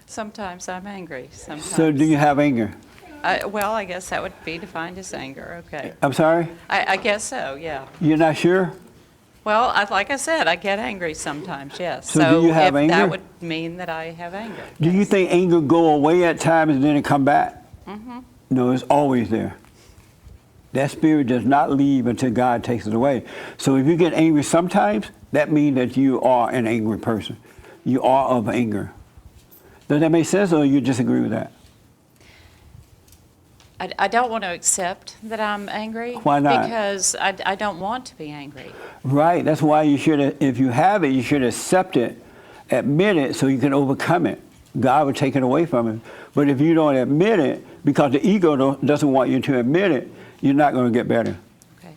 Sometimes I'm angry. Sometimes. So do you have anger? Well, I guess that would be defined as anger. Okay. I'm sorry? I guess so. Yeah. You're not sure? Well, like I said, I get angry sometimes. Yes. So do you have if anger? that would mean that I have anger. Do you think anger go away at times and then it come back? Mm-hmm. No, it's always there. That spirit does not leave until God takes it away. So if you get angry sometimes, that means that you are an angry person. You are of anger. Does that make sense, or you disagree with that? I don't want to accept that I'm angry. Why not? Because I don't want to be angry. Right. That's why you should, if you have it, you should accept it, admit it, so you can overcome it. God will take it away from you. But if you don't admit it, because the ego doesn't want you to admit it, you're not going to get better. Okay.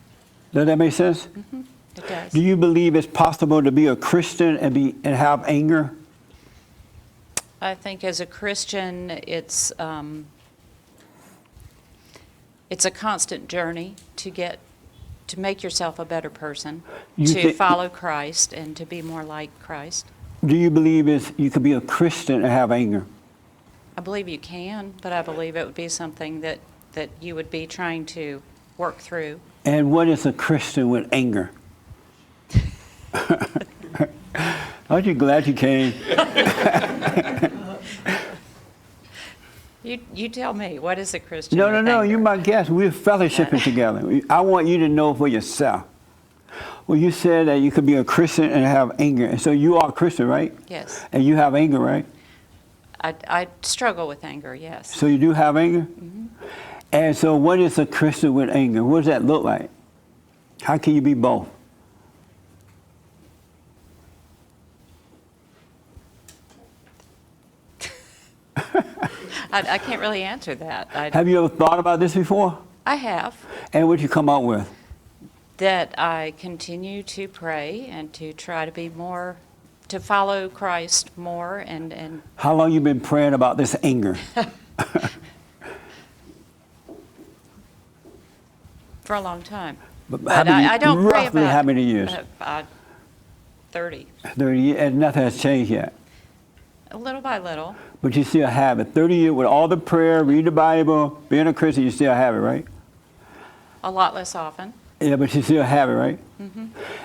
Does that make sense? Mm-hmm. It does. Do you believe it's possible to be a Christian and have anger? I think as a Christian, it's a constant journey to make yourself a better person, to follow Christ and to be more like Christ. Do you believe you could be a Christian and have anger? I believe you can, but I believe it would be something that you would be trying to work through. And what is a Christian with anger? Aren't you glad you came? You tell me, what is a Christian? No, with no, anger? you're my guest. We're fellowshipping together. I want you to know for yourself. Well, you said that you could be a Christian and have anger. And so you are a Christian, right? Yes. And you have anger, right? I struggle with anger, yes. So you do have anger? And so what is a Christian with anger? What does that look like? How can you be both? I can't really answer that. Have you ever thought about this before? I have. And what you come up with? That I continue to pray and to try to be more, to follow Christ more and How long you been praying about this anger? for a long time. But But how many- I don't pray roughly about how many years? 30. 30 years, and nothing has changed yet. Little by little. But you still have it. 30 years with all the prayer, read the Bible, being a Christian, you still have it, right? A lot less often. Yeah, but you still have it, right?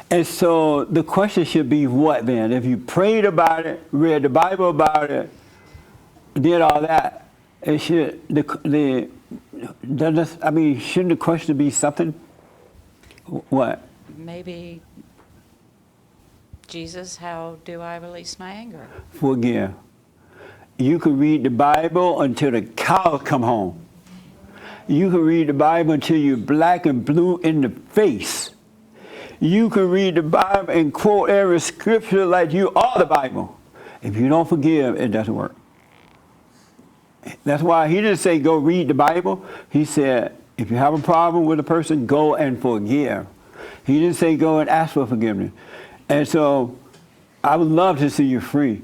And so the question should be what then? If you prayed about it, read the Bible about it, did all that, it should, shouldn't the question be something? What? Maybe, Jesus, how do I release my anger? Forgive. You can read the Bible until the cows come home. You can read the Bible until you're black and blue in the face. You can read the Bible and quote every scripture like you are the Bible. If you don't forgive, it doesn't work. That's why he didn't say go read the Bible. He said, if you have a problem with a person, go and forgive. He didn't say go and ask for forgiveness. And so I would love to see you free.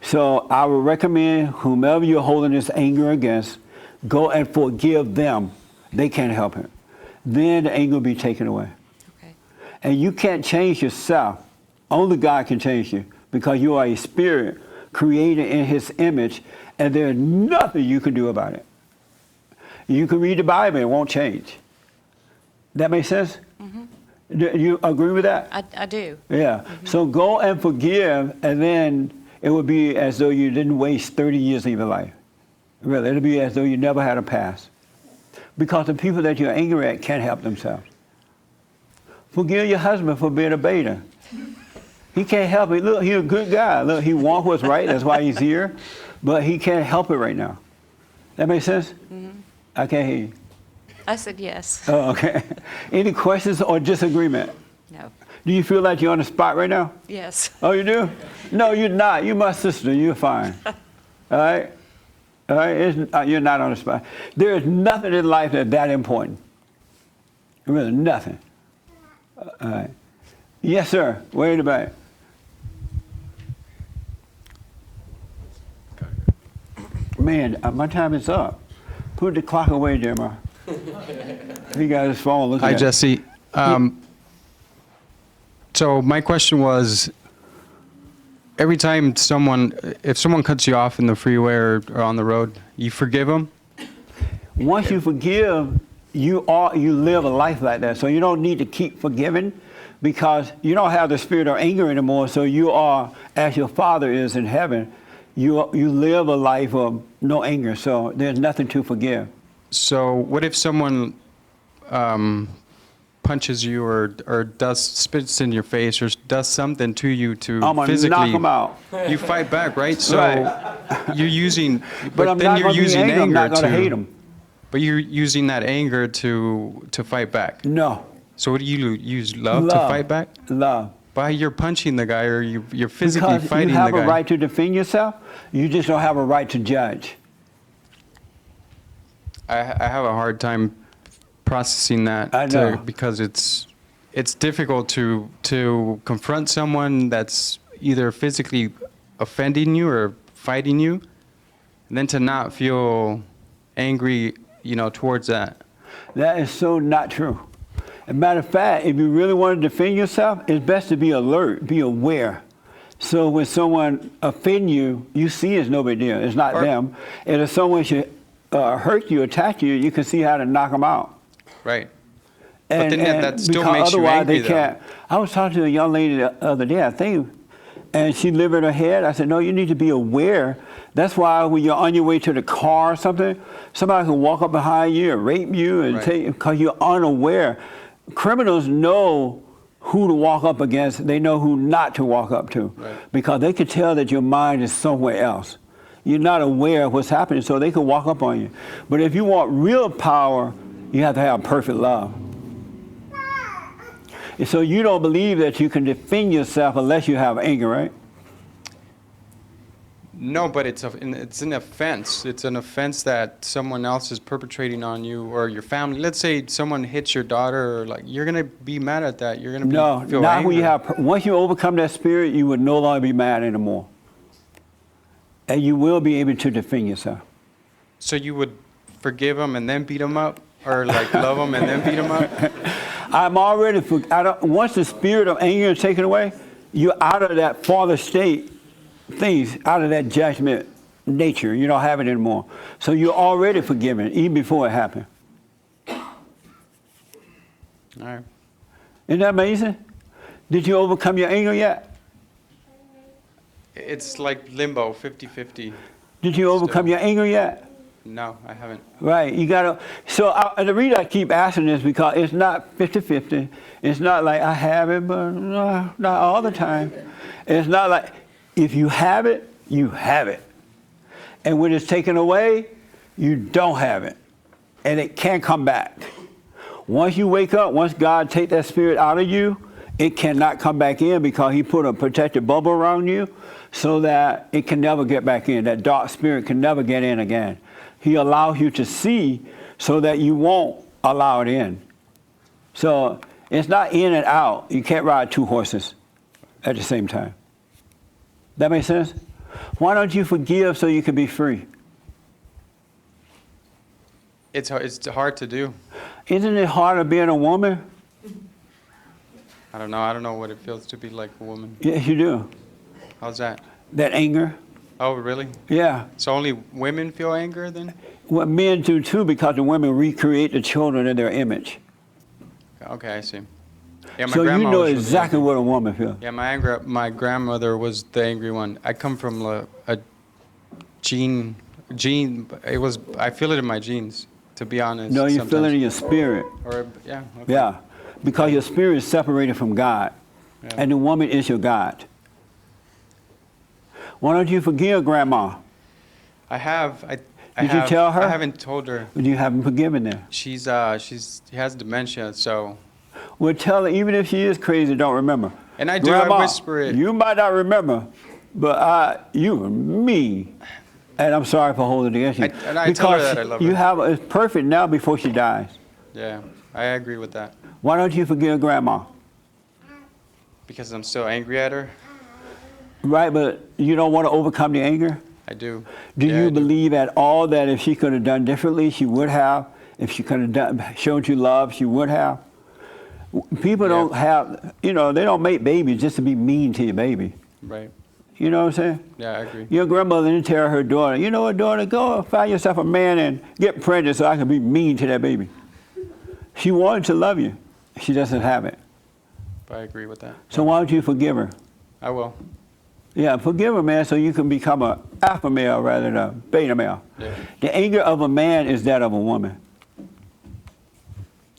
So I would recommend whomever you're holding this anger against, go and forgive them. They can't help it. Then the anger will be taken away. Okay. And you can't change yourself. Only God can change you because you are a spirit created in his image, and there's nothing you can do about it. You can read the Bible, it won't change. That make sense? Do you agree with that? I do. Yeah. So go and forgive, and then it would be as though you didn't waste 30 years of your life. Really, it'll be as though you never had a past. Because the people that you're angry at can't help themselves. Forgive your husband for being a beta. He can't help it. Look, he's a good guy. Look, he wants what's right. That's why he's here. But he can't help it right now. That makes sense? I can't hear you. I said yes. Oh, okay. Any questions or disagreement? No. Do you feel like you're on the spot right now? Yes. Oh, you do? No, you're not. You're my sister. You're fine. All right? All right? You're not on the spot. There is nothing in life that's that important. Really, nothing. All right. Yes, sir. Way in the back. Man, my time is up. Put the clock away, Jeremiah. He got his phone looking Hi, at Jesse. So my question was, every time if someone cuts you off in the freeway or on the road, you forgive them? Once you forgive, you live a life like that. So you don't need to keep forgiving because you don't have the spirit of anger anymore. So you are, as your Father is in heaven, you live a life of no anger. So there's nothing to forgive. So what if someone punches you or spits in your face or does something to you to I'm gonna physically knock 'em out. You fight back, right? So Right. you're using, But I'm then not you're gonna be using angry. I'm anger not gonna hate 'em. But you're using that anger to fight back. No. So what do you use? Love to Love. fight back? Love. By you're punching the guy or you're physically Because fighting you have the guy. a right to defend yourself. You just don't have a right to judge. I have a hard time processing that I know. because it's difficult to confront someone that's either physically offending you or fighting you, and then to not feel angry, towards that. That is so not true. As a matter of fact, if you really want to defend yourself, it's best to be alert, be aware. So when someone offends you, you see it's no big deal. It's not them. And if someone should hurt you, attack you, you can see how to knock them out. Right. And, but then that still because makes you otherwise angry, they can't. I was talking to a young lady the other day, I think, and she lived in her head. I said, no, you need to be aware. That's why when you're on your way to the car or something, somebody can walk up behind you and rape you and take, because you're unaware. Criminals know who to walk up against. They know who not to walk up to, because they can tell that your mind is somewhere else. You're not aware of what's happening, so they can walk up on you. But if you want real power, you have to have perfect love. And so you don't believe that you can defend yourself unless you have anger, right? No, but it's an offense. It's an offense that someone else is perpetrating on you or your family. Let's say someone hits your daughter, or like, you're gonna be mad at that. You're gonna feel not angry. when you have. Once you overcome that spirit, you would no longer be mad anymore, and you will be able to defend yourself. So you would forgive them and then beat them up, or like love them and then beat them up? I'm already. Once the spirit of anger is taken away, you're out of that father state. Things out of that judgment nature. You don't have it anymore. So you're already forgiven, even before it happened. All right. Isn't that amazing? Did you overcome your anger yet? It's like limbo, 50-50. Did you overcome your anger yet? No, I haven't. Right, you gotta, so the reason I keep asking this because it's not 50-50. It's not like I have it, but not all the time. It's not like, if you have it, you have it. And when it's taken away, you don't have it. And it can't come back. Once you wake up, once God take that spirit out of you, it cannot come back in because he put a protective bubble around you so that it can never get back in. That dark spirit can never get in again. He allows you to see so that you won't allow it in. So it's not in and out. You can't ride two horses at the same time. That makes sense? Why don't you forgive so you can be free? It's hard to do. Isn't it harder being a woman? I don't know. I don't know what it feels to be like a woman. Yes, you do. How's that? That anger. Oh, really? Yeah. So only women feel anger then? Well, men do too because the women recreate the children in their image. Okay, I see. Yeah, my So you grandma know was really exactly angry. what a woman feels. Yeah, my grandmother was the angry one. I come from a gene. It was. I feel it in my genes, to be honest. No, you sometimes. feel it in your spirit. Or yeah. Okay. Yeah, because your spirit is separated from God, and the woman is your God. Why don't you forgive Grandma? I have. Did you tell her? I haven't told her. You haven't forgiven her. She has dementia, so. Well, tell her, even if she is crazy, don't remember. And I do. Grandma, I whisper it. You might not remember, but you were me, and I'm sorry for holding it against you. And I tell her that I love her. You have it's perfect now before she dies. Yeah, I agree with that. Why don't you forgive Grandma? Because I'm still angry at her. Right, but you don't want to overcome the anger? I do. Do you believe at all that if she could have done differently, she would have? If she could have showed you love, she would have? People don't have, they don't make babies just to be mean to your baby. Right. You know what I'm saying? Yeah, I agree. Your grandmother didn't tell her daughter, you know what, daughter, go find yourself a man and get pregnant so I can be mean to that baby. She wanted to love you. She doesn't have it. I agree with that. So why don't you forgive her? I will. Yeah, forgive her, man, so you can become an alpha male rather than a beta male. Yeah. The anger of a man is that of a woman.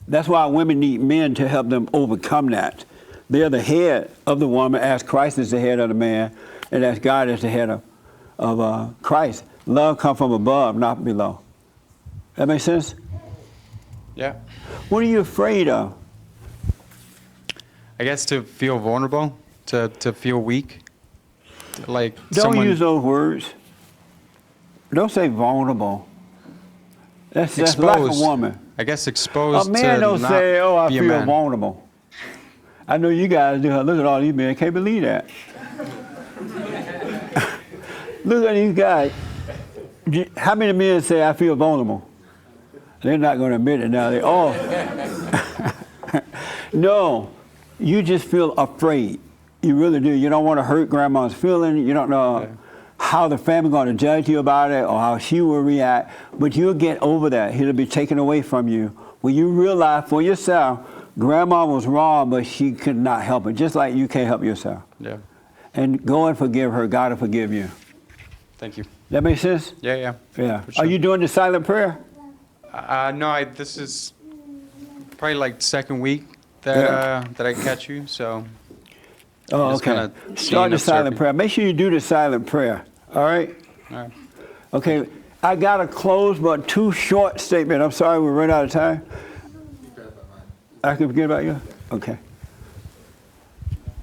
That's why women need men to help them overcome that. They're the head of the woman, as Christ is the head of the man, and as God is the head of Christ. Love comes from above, not below. That make sense? Yeah. What are you afraid of? I guess to feel vulnerable, to feel weak. Like Don't use those words. Don't say vulnerable. That's like a woman. I guess exposed A man to don't not say, oh, I be a feel man. vulnerable. I know you guys do. Look at all these men. Can't believe that. Look at these guys. How many men say, I feel vulnerable? They're not going to admit it now. They all. No, you just feel afraid. You really do. You don't want to hurt Grandma's feeling. You don't know how the family going to judge you about it or how she will react. But you'll get over that. It'll be taken away from you when you realize for yourself, Grandma was wrong, but she could not help it, just like you can't help yourself. Yeah. and go and forgive her. God will forgive you. Thank you. That make sense? Yeah. Yeah. For sure. Are you doing the silent prayer? No, this is probably like second week that I catch you, so. Oh, just okay. kinda Start the seeing, silent observing. prayer. Make sure you do the silent prayer. All right? All right. Okay. I got a close but too short statement. I'm sorry, we ran out of time. I can forget about you? Okay.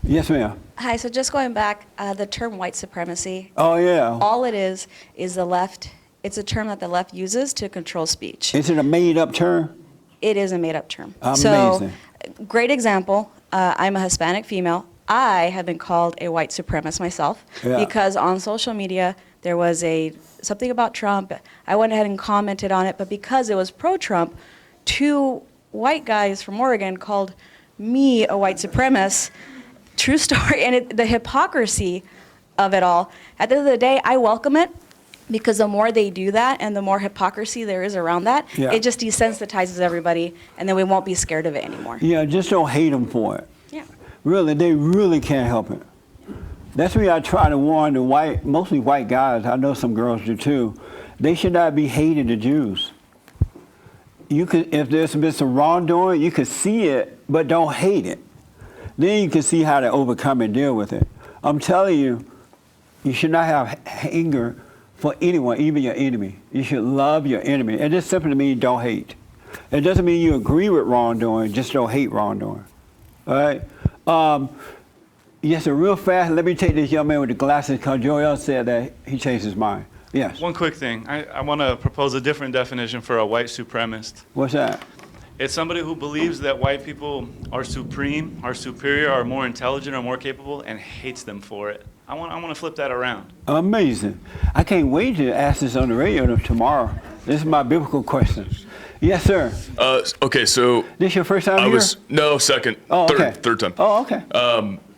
Yes, ma'am. Hi, so just going back, the term white supremacy, Oh, yeah. all it is the left, it's a term that the left uses to control speech. Is it a made-up term? It is a made-up term. Amazing. So, great example, I'm a Hispanic female. I have been called a white supremacist myself Yeah. because on social media there was something about Trump. I went ahead and commented on it, but because it was pro-Trump, 2 white guys from Oregon called me a white supremacist. True story, and the hypocrisy of it all. At the end of the day, I welcome it because the more they do that and the more hypocrisy there is around that, Yeah. it just desensitizes everybody, and then we won't be scared of it anymore. Yeah, just don't hate them for it. Yeah. Really, they really can't help it. That's why I try to warn the mostly white guys, I know some girls do too, they should not be hating the Jews. If there's been some wrongdoing, you can see it, but don't hate it. Then you can see how to overcome and deal with it. I'm telling you, you should not have anger for anyone, even your enemy. You should love your enemy. And this simply means don't hate. It doesn't mean you agree with wrongdoing, just don't hate wrongdoing. All right? Yes, sir, real fast, let me take this young man with the glasses because Joel said that he changed his mind. Yes. One quick thing. I want to propose a different definition for a white supremacist. What's that? It's somebody who believes that white people are supreme, are superior, are more intelligent, or more capable, and hates them for it. I want to flip that around. Amazing. I can't wait to ask this on the radio tomorrow. This is my biblical question. Yes, sir. Okay, so This your first time here? No, second. Oh, okay. Third time. Oh, okay.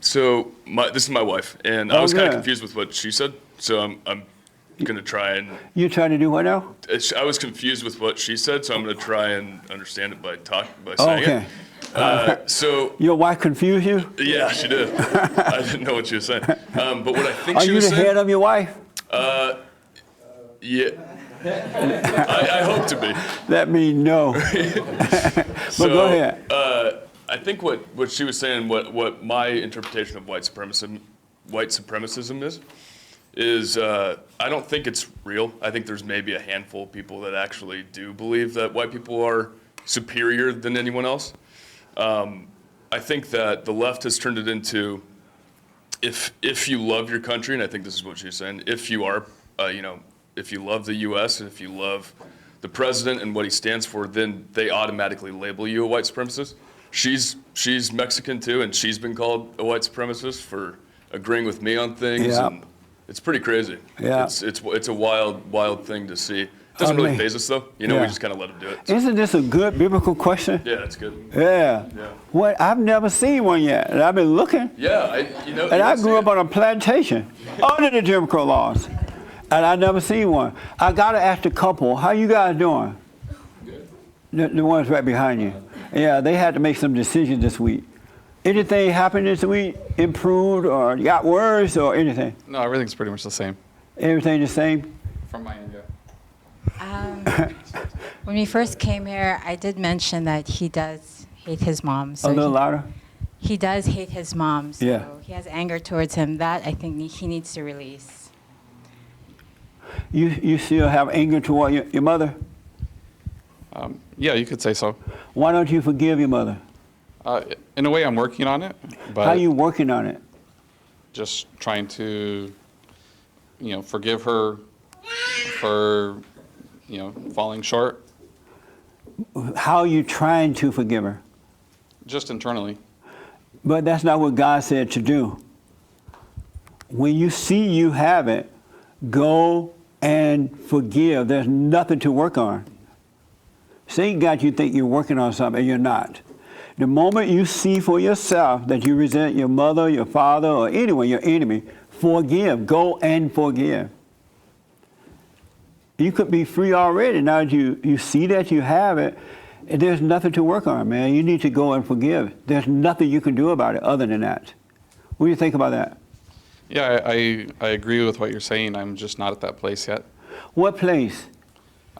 So this is my wife, and I Oh, was kind of good. confused with what she said. So I'm gonna try and. You trying to do what now? I was confused with what she said, so I'm gonna try and understand it by Oh, saying okay. it. So Your wife confused you? yeah, she did. I didn't know what she was saying. But what I think Are she you was the saying. head of your wife? Yeah. I hope to be. That means no. But go ahead. I think what she was saying, what my interpretation of white supremacism is I don't think it's real. I think there's maybe a handful of people that actually do believe that white people are superior than anyone else. I think that the left has turned it into if you love your country, and I think this is what she's saying, if you are, if you love the U.S. and if you love the president and what he stands for, then they automatically label you a white supremacist. She's Mexican too, and she's been called a white supremacist for agreeing with me on things. Yeah. And it's pretty crazy. Yeah. It's a wild thing to see. It doesn't really faze us though. We Yeah. just kind of let them do it. Isn't this a good biblical question? Yeah, it's good. Yeah. Yeah. What? I've never seen one yet, and I've been looking. Yeah, And I grew up on a plantation under the Jim Crow laws, and I never seen one. I gotta ask the couple, how you guys doing? The ones right behind you. Yeah, they had to make some decisions this week. Anything happened this week? Improved or got worse or anything? No, everything's pretty much the same. Everything the same? From my end, When we first came here, I did mention that he does hate his mom. A little louder? He does hate his mom. So Yeah. he has anger towards him. That I think he needs to release. You still have anger toward your mother? Yeah, you could say so. Why don't you forgive your mother? In a way, I'm working on it, but How are you working on it? just trying to, forgive her for, falling short, How are you trying to forgive her? just internally. But that's not what God said to do. When you see you have it, go and forgive. There's nothing to work on. Satan got you think you're working on something, and you're not. The moment you see for yourself that you resent your mother, your father, or anyone, your enemy, forgive. Go and forgive. You could be free already. Now that you see that you have it, and there's nothing to work on, man. You need to go and forgive. There's nothing you can do about it other than that. What do you think about that? Yeah, I agree with what you're saying. I'm just not at that place yet. What place?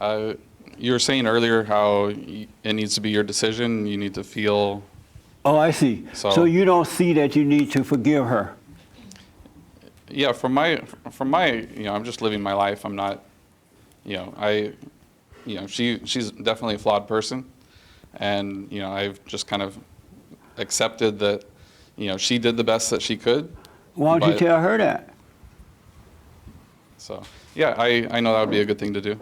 You were saying earlier how it needs to be your decision. You need to feel. Oh, I see. So you don't see that you need to forgive her? Yeah, from my, I'm just living my life. I'm not, she's definitely a flawed person, and I've just kind of accepted that, she did the best that she could. Why don't you tell her that? So yeah, I know that would be a good thing to do.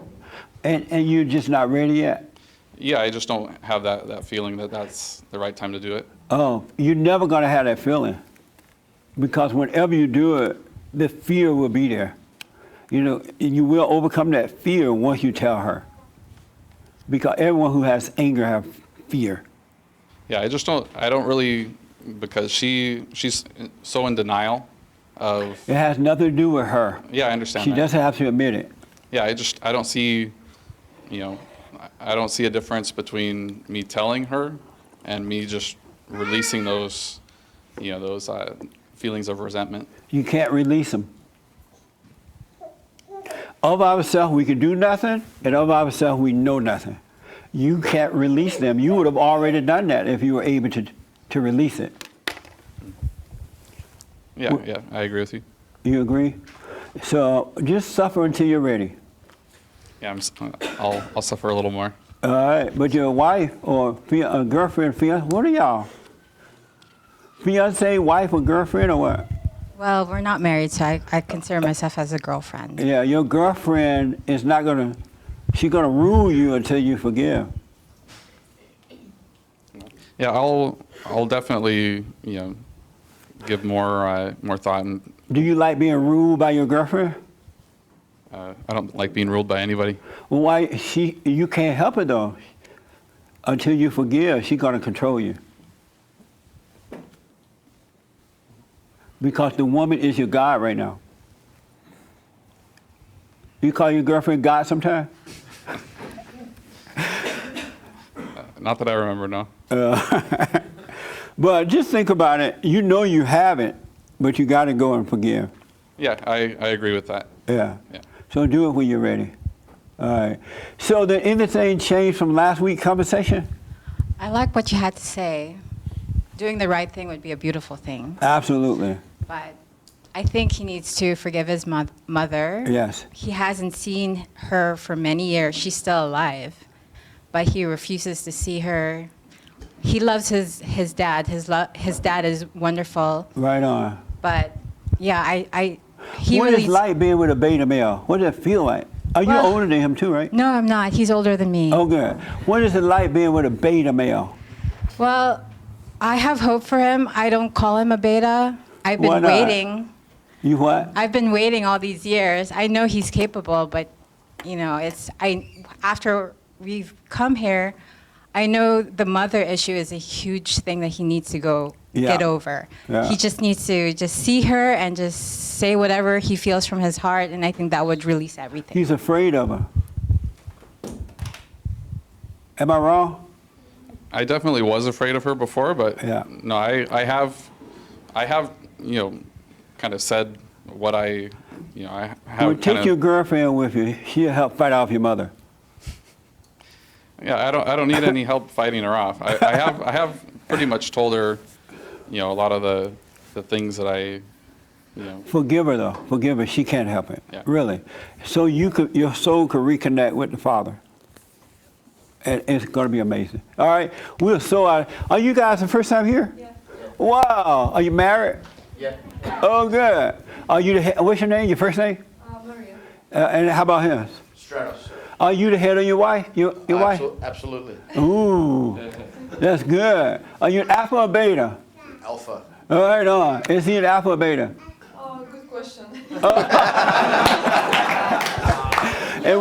And you're just not ready yet? Yeah, I just don't have that feeling that that's the right time to do it. Oh, you're never going to have that feeling. Because whenever you do it, the fear will be there. You will overcome that fear once you tell her. Because everyone who has anger has fear. Yeah, I don't really, because she's so in denial of. It has nothing to do with her. Yeah, I understand She that. doesn't have to admit it. Yeah, I don't see, I don't see a difference between me telling her and me just releasing those, those feelings of resentment. You can't release them. Of ourselves, we can do nothing, and of ourselves, we know nothing. You can't release them. You would have already done that if you were able to release it. Yeah, I agree with you. You agree? So just suffer until you're ready. Yeah, I'll suffer a little more. All right, but your wife or girlfriend, fiance, what are y'all? Fiance, wife, or girlfriend, or what? Well, we're not married, so I consider myself as a girlfriend. Yeah, your girlfriend is not gonna. She's gonna rule you until you forgive. Yeah, I'll definitely give more thought. And Do you like being ruled by your girlfriend? I don't like being ruled by anybody. Well, why you can't help it though. Until you forgive, she's gonna control you. Because the woman is your God right now. You call your girlfriend God sometime? Not that I remember, no. But just think about it. You know you haven't, but you got to go and forgive. Yeah, I agree with that. Yeah. So do it when you're ready. All right. So did anything change from last week's conversation? I like what you had to say. Doing the right thing would be a beautiful thing. Absolutely. But I think he needs to forgive his mother. Yes. He hasn't seen her for many years. She's still alive, but he refuses to see her. He loves his dad. His dad is wonderful. Right on. But yeah, What is it like being with a beta male? What does it feel like? Are you older than him too, right? No, I'm not. He's older than me. Oh, good. What is it like being with a beta male? Well, I have hope for him. I don't call him a beta. I've Why been not? waiting. You what? I've been waiting all these years. I know he's capable, but after we've come here, I know the mother issue is a huge thing that he needs to get over. Yeah. He just needs to just see her and just say whatever he feels from his heart, and I think that would release everything. He's afraid of her. Am I wrong? I definitely was afraid of her before, but no, I have kind of said what I have. Well, take your girlfriend with you. She'll help fight off your mother. Yeah, I don't need any help fighting her off. I have pretty much told her, a lot of the things that I. Forgive her though. Forgive her. She can't help it. Yeah. Really. So your soul could reconnect with the Father. And it's going to be amazing. All right. We're so out. Are you guys the first time here? Yeah. Wow. Are you married? Yeah. Oh, good. Are you the head? What's your name? Your first name? Maria. And how about him? Stratos. Are you the head of your wife? Your wife? Absolutely. Ooh. That's good. Are you an alpha or beta? Alpha. All right on. Is he an alpha or beta? Oh, good question. And-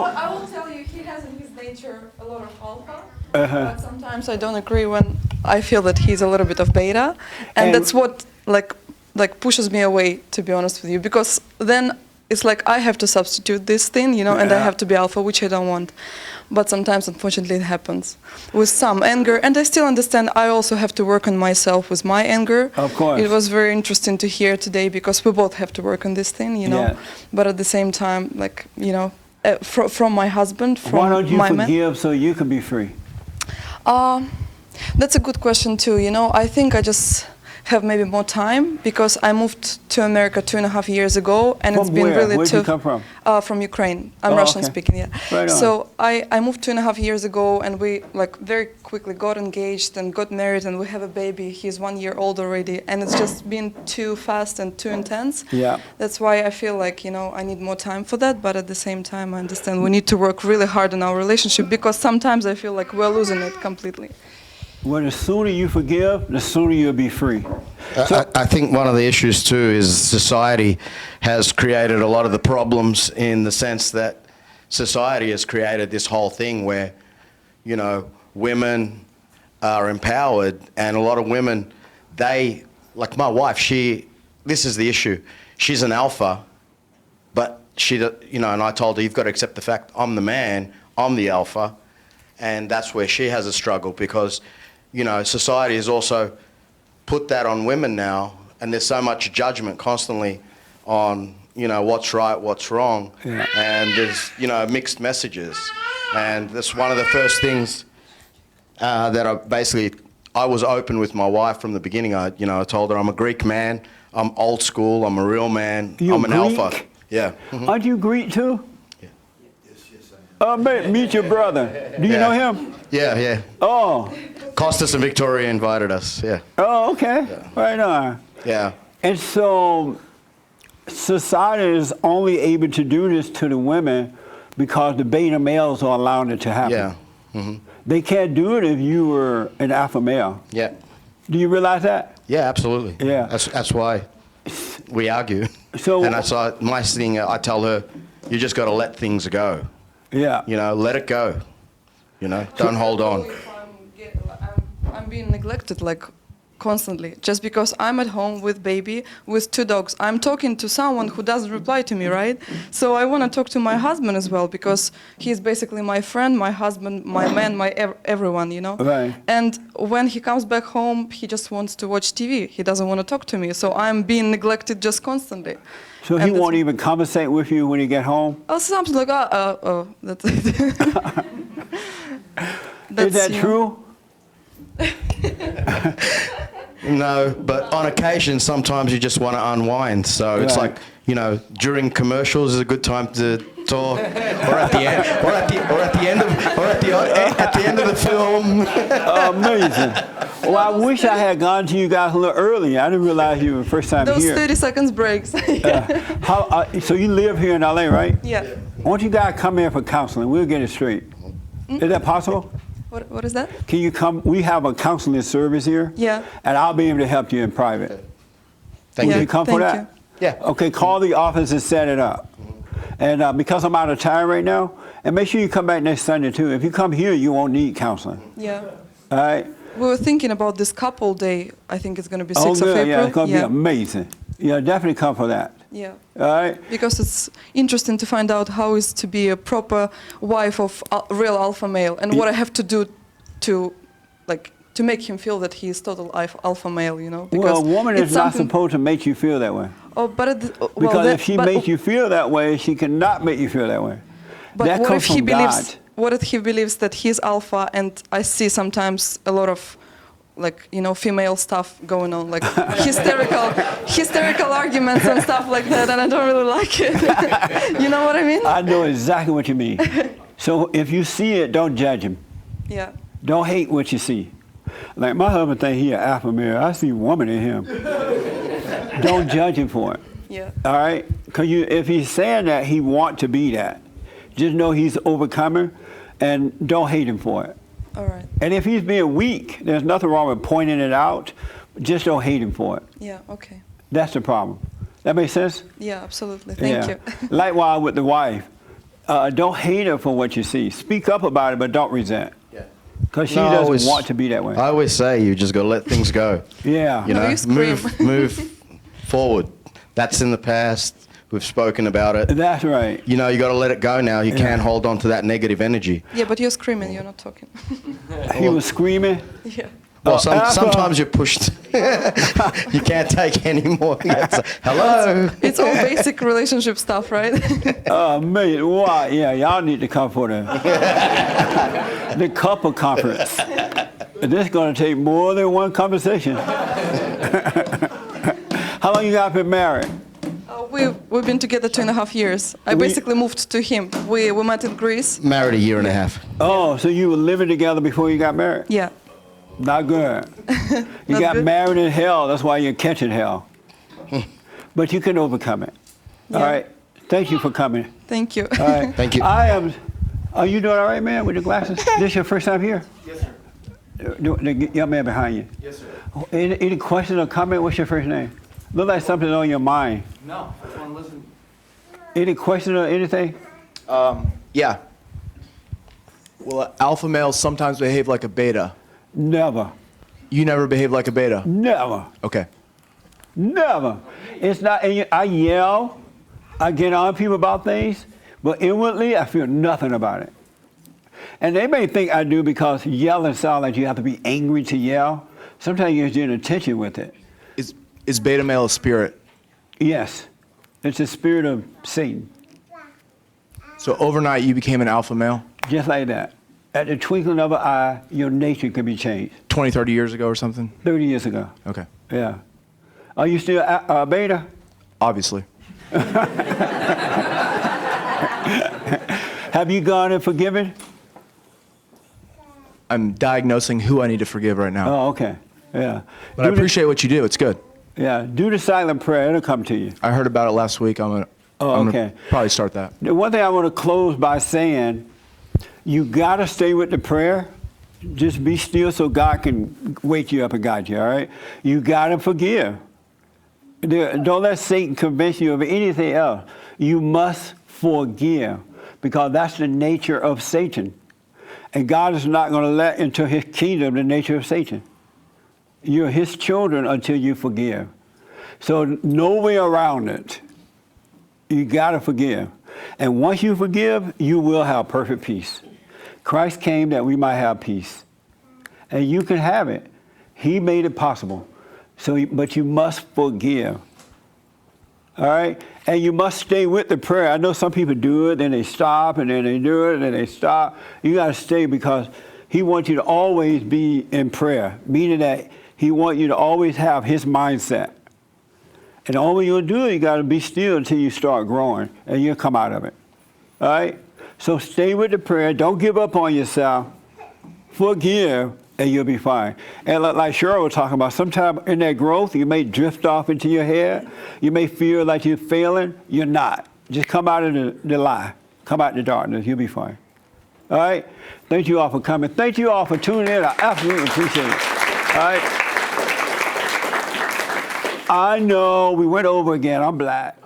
I will tell you, he has in his nature a lot of alpha, Uh-huh. but sometimes I don't agree when I feel that he's a little bit of beta, and that's what like pushes me away, to be honest with you, because then it's like I have to substitute this thing, you know, and I have to be alpha, which I don't want. But sometimes, unfortunately, it happens with some anger. And I still understand I also have to work on myself with my anger. Of course. It was very interesting to hear today because we both have to work on this thing, you know. Yeah. But at the same time, like, you know, from my husband, from Why don't you my man. forgive so you can be free? That's a good question too. You know, I think I just have maybe more time because I moved to America 2.5 years ago, and it's From been where? really Where'd tough. you come from? From Ukraine. I'm Oh, Russian okay. speaking. Yeah. Right on. So I moved 2.5 years ago, and we like very quickly got engaged and got married, and we have a baby. He's 1 year old already, and it's just been too fast and too intense. Yeah. That's why I feel like, you know, I need more time for that, but at the same time, I understand we need to work really hard on our relationship because sometimes I feel like we're losing it completely. Well, the sooner you forgive, the sooner you'll be free. I think one of the issues too is society has created a lot of the problems in the sense that society has created this whole thing where, you know, women are empowered, and a lot of women, they, like my wife, this is the issue. She's an alpha, but she, you know, and I told her, you've got to accept the fact I'm the man, I'm the alpha, and that's where she has a struggle because, you know, society has also put that on women now, and there's so much judgment constantly on, you know, what's right, what's wrong, and there's, you know, mixed messages. And that's one of the first things that I was open with my wife from the beginning. I told her I'm a Greek man, I'm old school, I'm a real man, You're I'm an Greek? alpha. Yeah. Aren't you Greek too? Meet your brother. Do you know him? Yeah, yeah. Oh. Costas and Victoria invited us, yeah. Oh, okay. Right on. Yeah. And so society is only able to do this to the women because the beta males are allowing it to happen. Yeah. Mm-hmm. They can't do it if you were an alpha male. Yeah. Do you realize that? Yeah, absolutely. Yeah. That's why we argue. So, and my thing, I tell her, you just got to let things go. Yeah. You know, let it go. You know, don't hold on. I'm being neglected like constantly just because I'm at home with baby with 2 dogs. I'm talking to someone who doesn't reply to me, right? So I want to talk to my husband as well because he's basically my friend, my husband, my man, my everyone, you know. Right. And when he comes back home, he just wants to watch TV. He doesn't want to talk to me. So I'm being neglected just constantly. So he won't even conversate with you when you get home? Oh, something like, that's it. Is that true? No, but on occasion, sometimes you just want to unwind. So it's like, you know, during commercials is a good time to talk, or at the end of the film. Amazing. Well, I wish I had gone to you guys a little earlier. I didn't realize you were the first time Those here. 30 seconds breaks. So you live here in LA, right? Yeah. Why don't you guys come here for counseling? We'll get it straight. Is that possible? What is that? Can you come? We have a counseling service here. Yeah. And I'll be able to help you in private. Thank Will you. you come for Thank that? Yeah. Okay, call the office and set it up. And because I'm out of town right now, and make sure you come back next Sunday too. If you come here, you won't need counseling. Yeah. All right? We were thinking about this couple day. I think it's going to be 6th Oh, of good. April. Yeah, it's going to be amazing. Yeah, definitely come for that. Yeah. All right? Because it's interesting to find out how is to be a proper wife of a real alpha male and what I have to do to make him feel that he is total alpha male, you know? Well, a woman it's is not something- supposed to make you feel that way. Oh, but Because if she makes you feel that way, she cannot make you feel that way. But that what comes if he from believes? God. What if he believes that he's alpha, and I see sometimes a lot of, like, you know, female stuff going on, like hysterical arguments and stuff like that, and I don't really like it. You know what I mean? I know exactly what you mean. So if you see it, don't judge him. Yeah. Don't hate what you see. Like my husband think he an alpha male. I see woman in him. Don't judge him for it. Yeah. All right? Because if he's saying that, he want to be that. Just know he's overcoming, and don't hate him for it. All right. And if he's being weak, there's nothing wrong with pointing it out. Just don't hate him for it. Yeah. Okay. That's the problem. That makes sense? Yeah. Absolutely. Thank you. Likewise with the wife. Don't hate her for what you see. Speak up about it, but don't resent. Yeah. Because she doesn't want to be that way. I always say you just got to let things go. Yeah. You know, move forward. That's in the past. We've spoken about it. That's right. You know, you got to let it go now. You can't hold on to that negative energy. Yeah, but you're screaming, you're not talking. He was screaming. Yeah. Well, sometimes you're pushed. You can't take any more. Hello. It's all basic relationship stuff, right? Man, wow, yeah, y'all need to come for the couple conference. This is going to take more than one conversation. How long you guys been married? We've been together 2.5 years. I basically moved to him. We met in Greece. Married a year and a half. Oh, so you were living together before you got married? Yeah. Not good. You got married in hell. That's why you're catching hell. But you can overcome it. Yeah. All right. Thank you for coming. Thank you. All right. Thank you. Are you doing all right, man, with the glasses? This your first time here? Yes, sir. The young man behind you. Yes, sir. Any question or comment? What's your first name? Look like something on your mind. No, I just want to listen. Any question or anything? Yeah. Well, alpha males sometimes behave like a beta. Never. You never behave like a beta? Never. Okay. Never. It's not, I yell, I get on people about things, but inwardly I feel nothing about it. And they may think I do because yelling sounds like you have to be angry to yell. Sometimes you're getting attention with it. Is beta male a spirit? Yes. It's the spirit of Satan. So overnight you became an alpha male? Just like that. At the twinkling of an eye, your nature can be changed. 20, 30 years ago or something? 30 years ago. Okay. Yeah. Are you still a beta? Obviously. Have you gone and forgiven? I'm diagnosing who I need to forgive right now. Oh, okay. Yeah. But I appreciate what you do. It's good. Yeah. Do the silent prayer. It'll come to you. I heard about it last week. I'm gonna probably start that. The one thing I want to close by saying, you got to stay with the prayer. Just be still so God can wake you up and guide you, all right? You got to forgive. Don't let Satan convince you of anything else. You must forgive because that's the nature of Satan. And God is not going to let into his kingdom the nature of Satan. You're his children until you forgive. So no way around it. You got to forgive. And once you forgive, you will have perfect peace. Christ came that we might have peace. And you can have it. He made it possible. But you must forgive. All right? And you must stay with the prayer. I know some people do it, then they stop, and then they do it, and then they stop. You got to stay because he wants you to always be in prayer, meaning that he wants you to always have his mindset. And all you'll do, you got to be still until you start growing, and you'll come out of it. All right? So stay with the prayer. Don't give up on yourself. Forgive, and you'll be fine. And like Cheryl was talking about, sometimes in that growth, you may drift off into your head. You may feel like you're failing. You're not. Just come out of the lie. Come out of the darkness. You'll be fine. All right? Thank you all for coming. Thank you all for tuning in. I absolutely appreciate it. All right? I know we went over again. I'm black.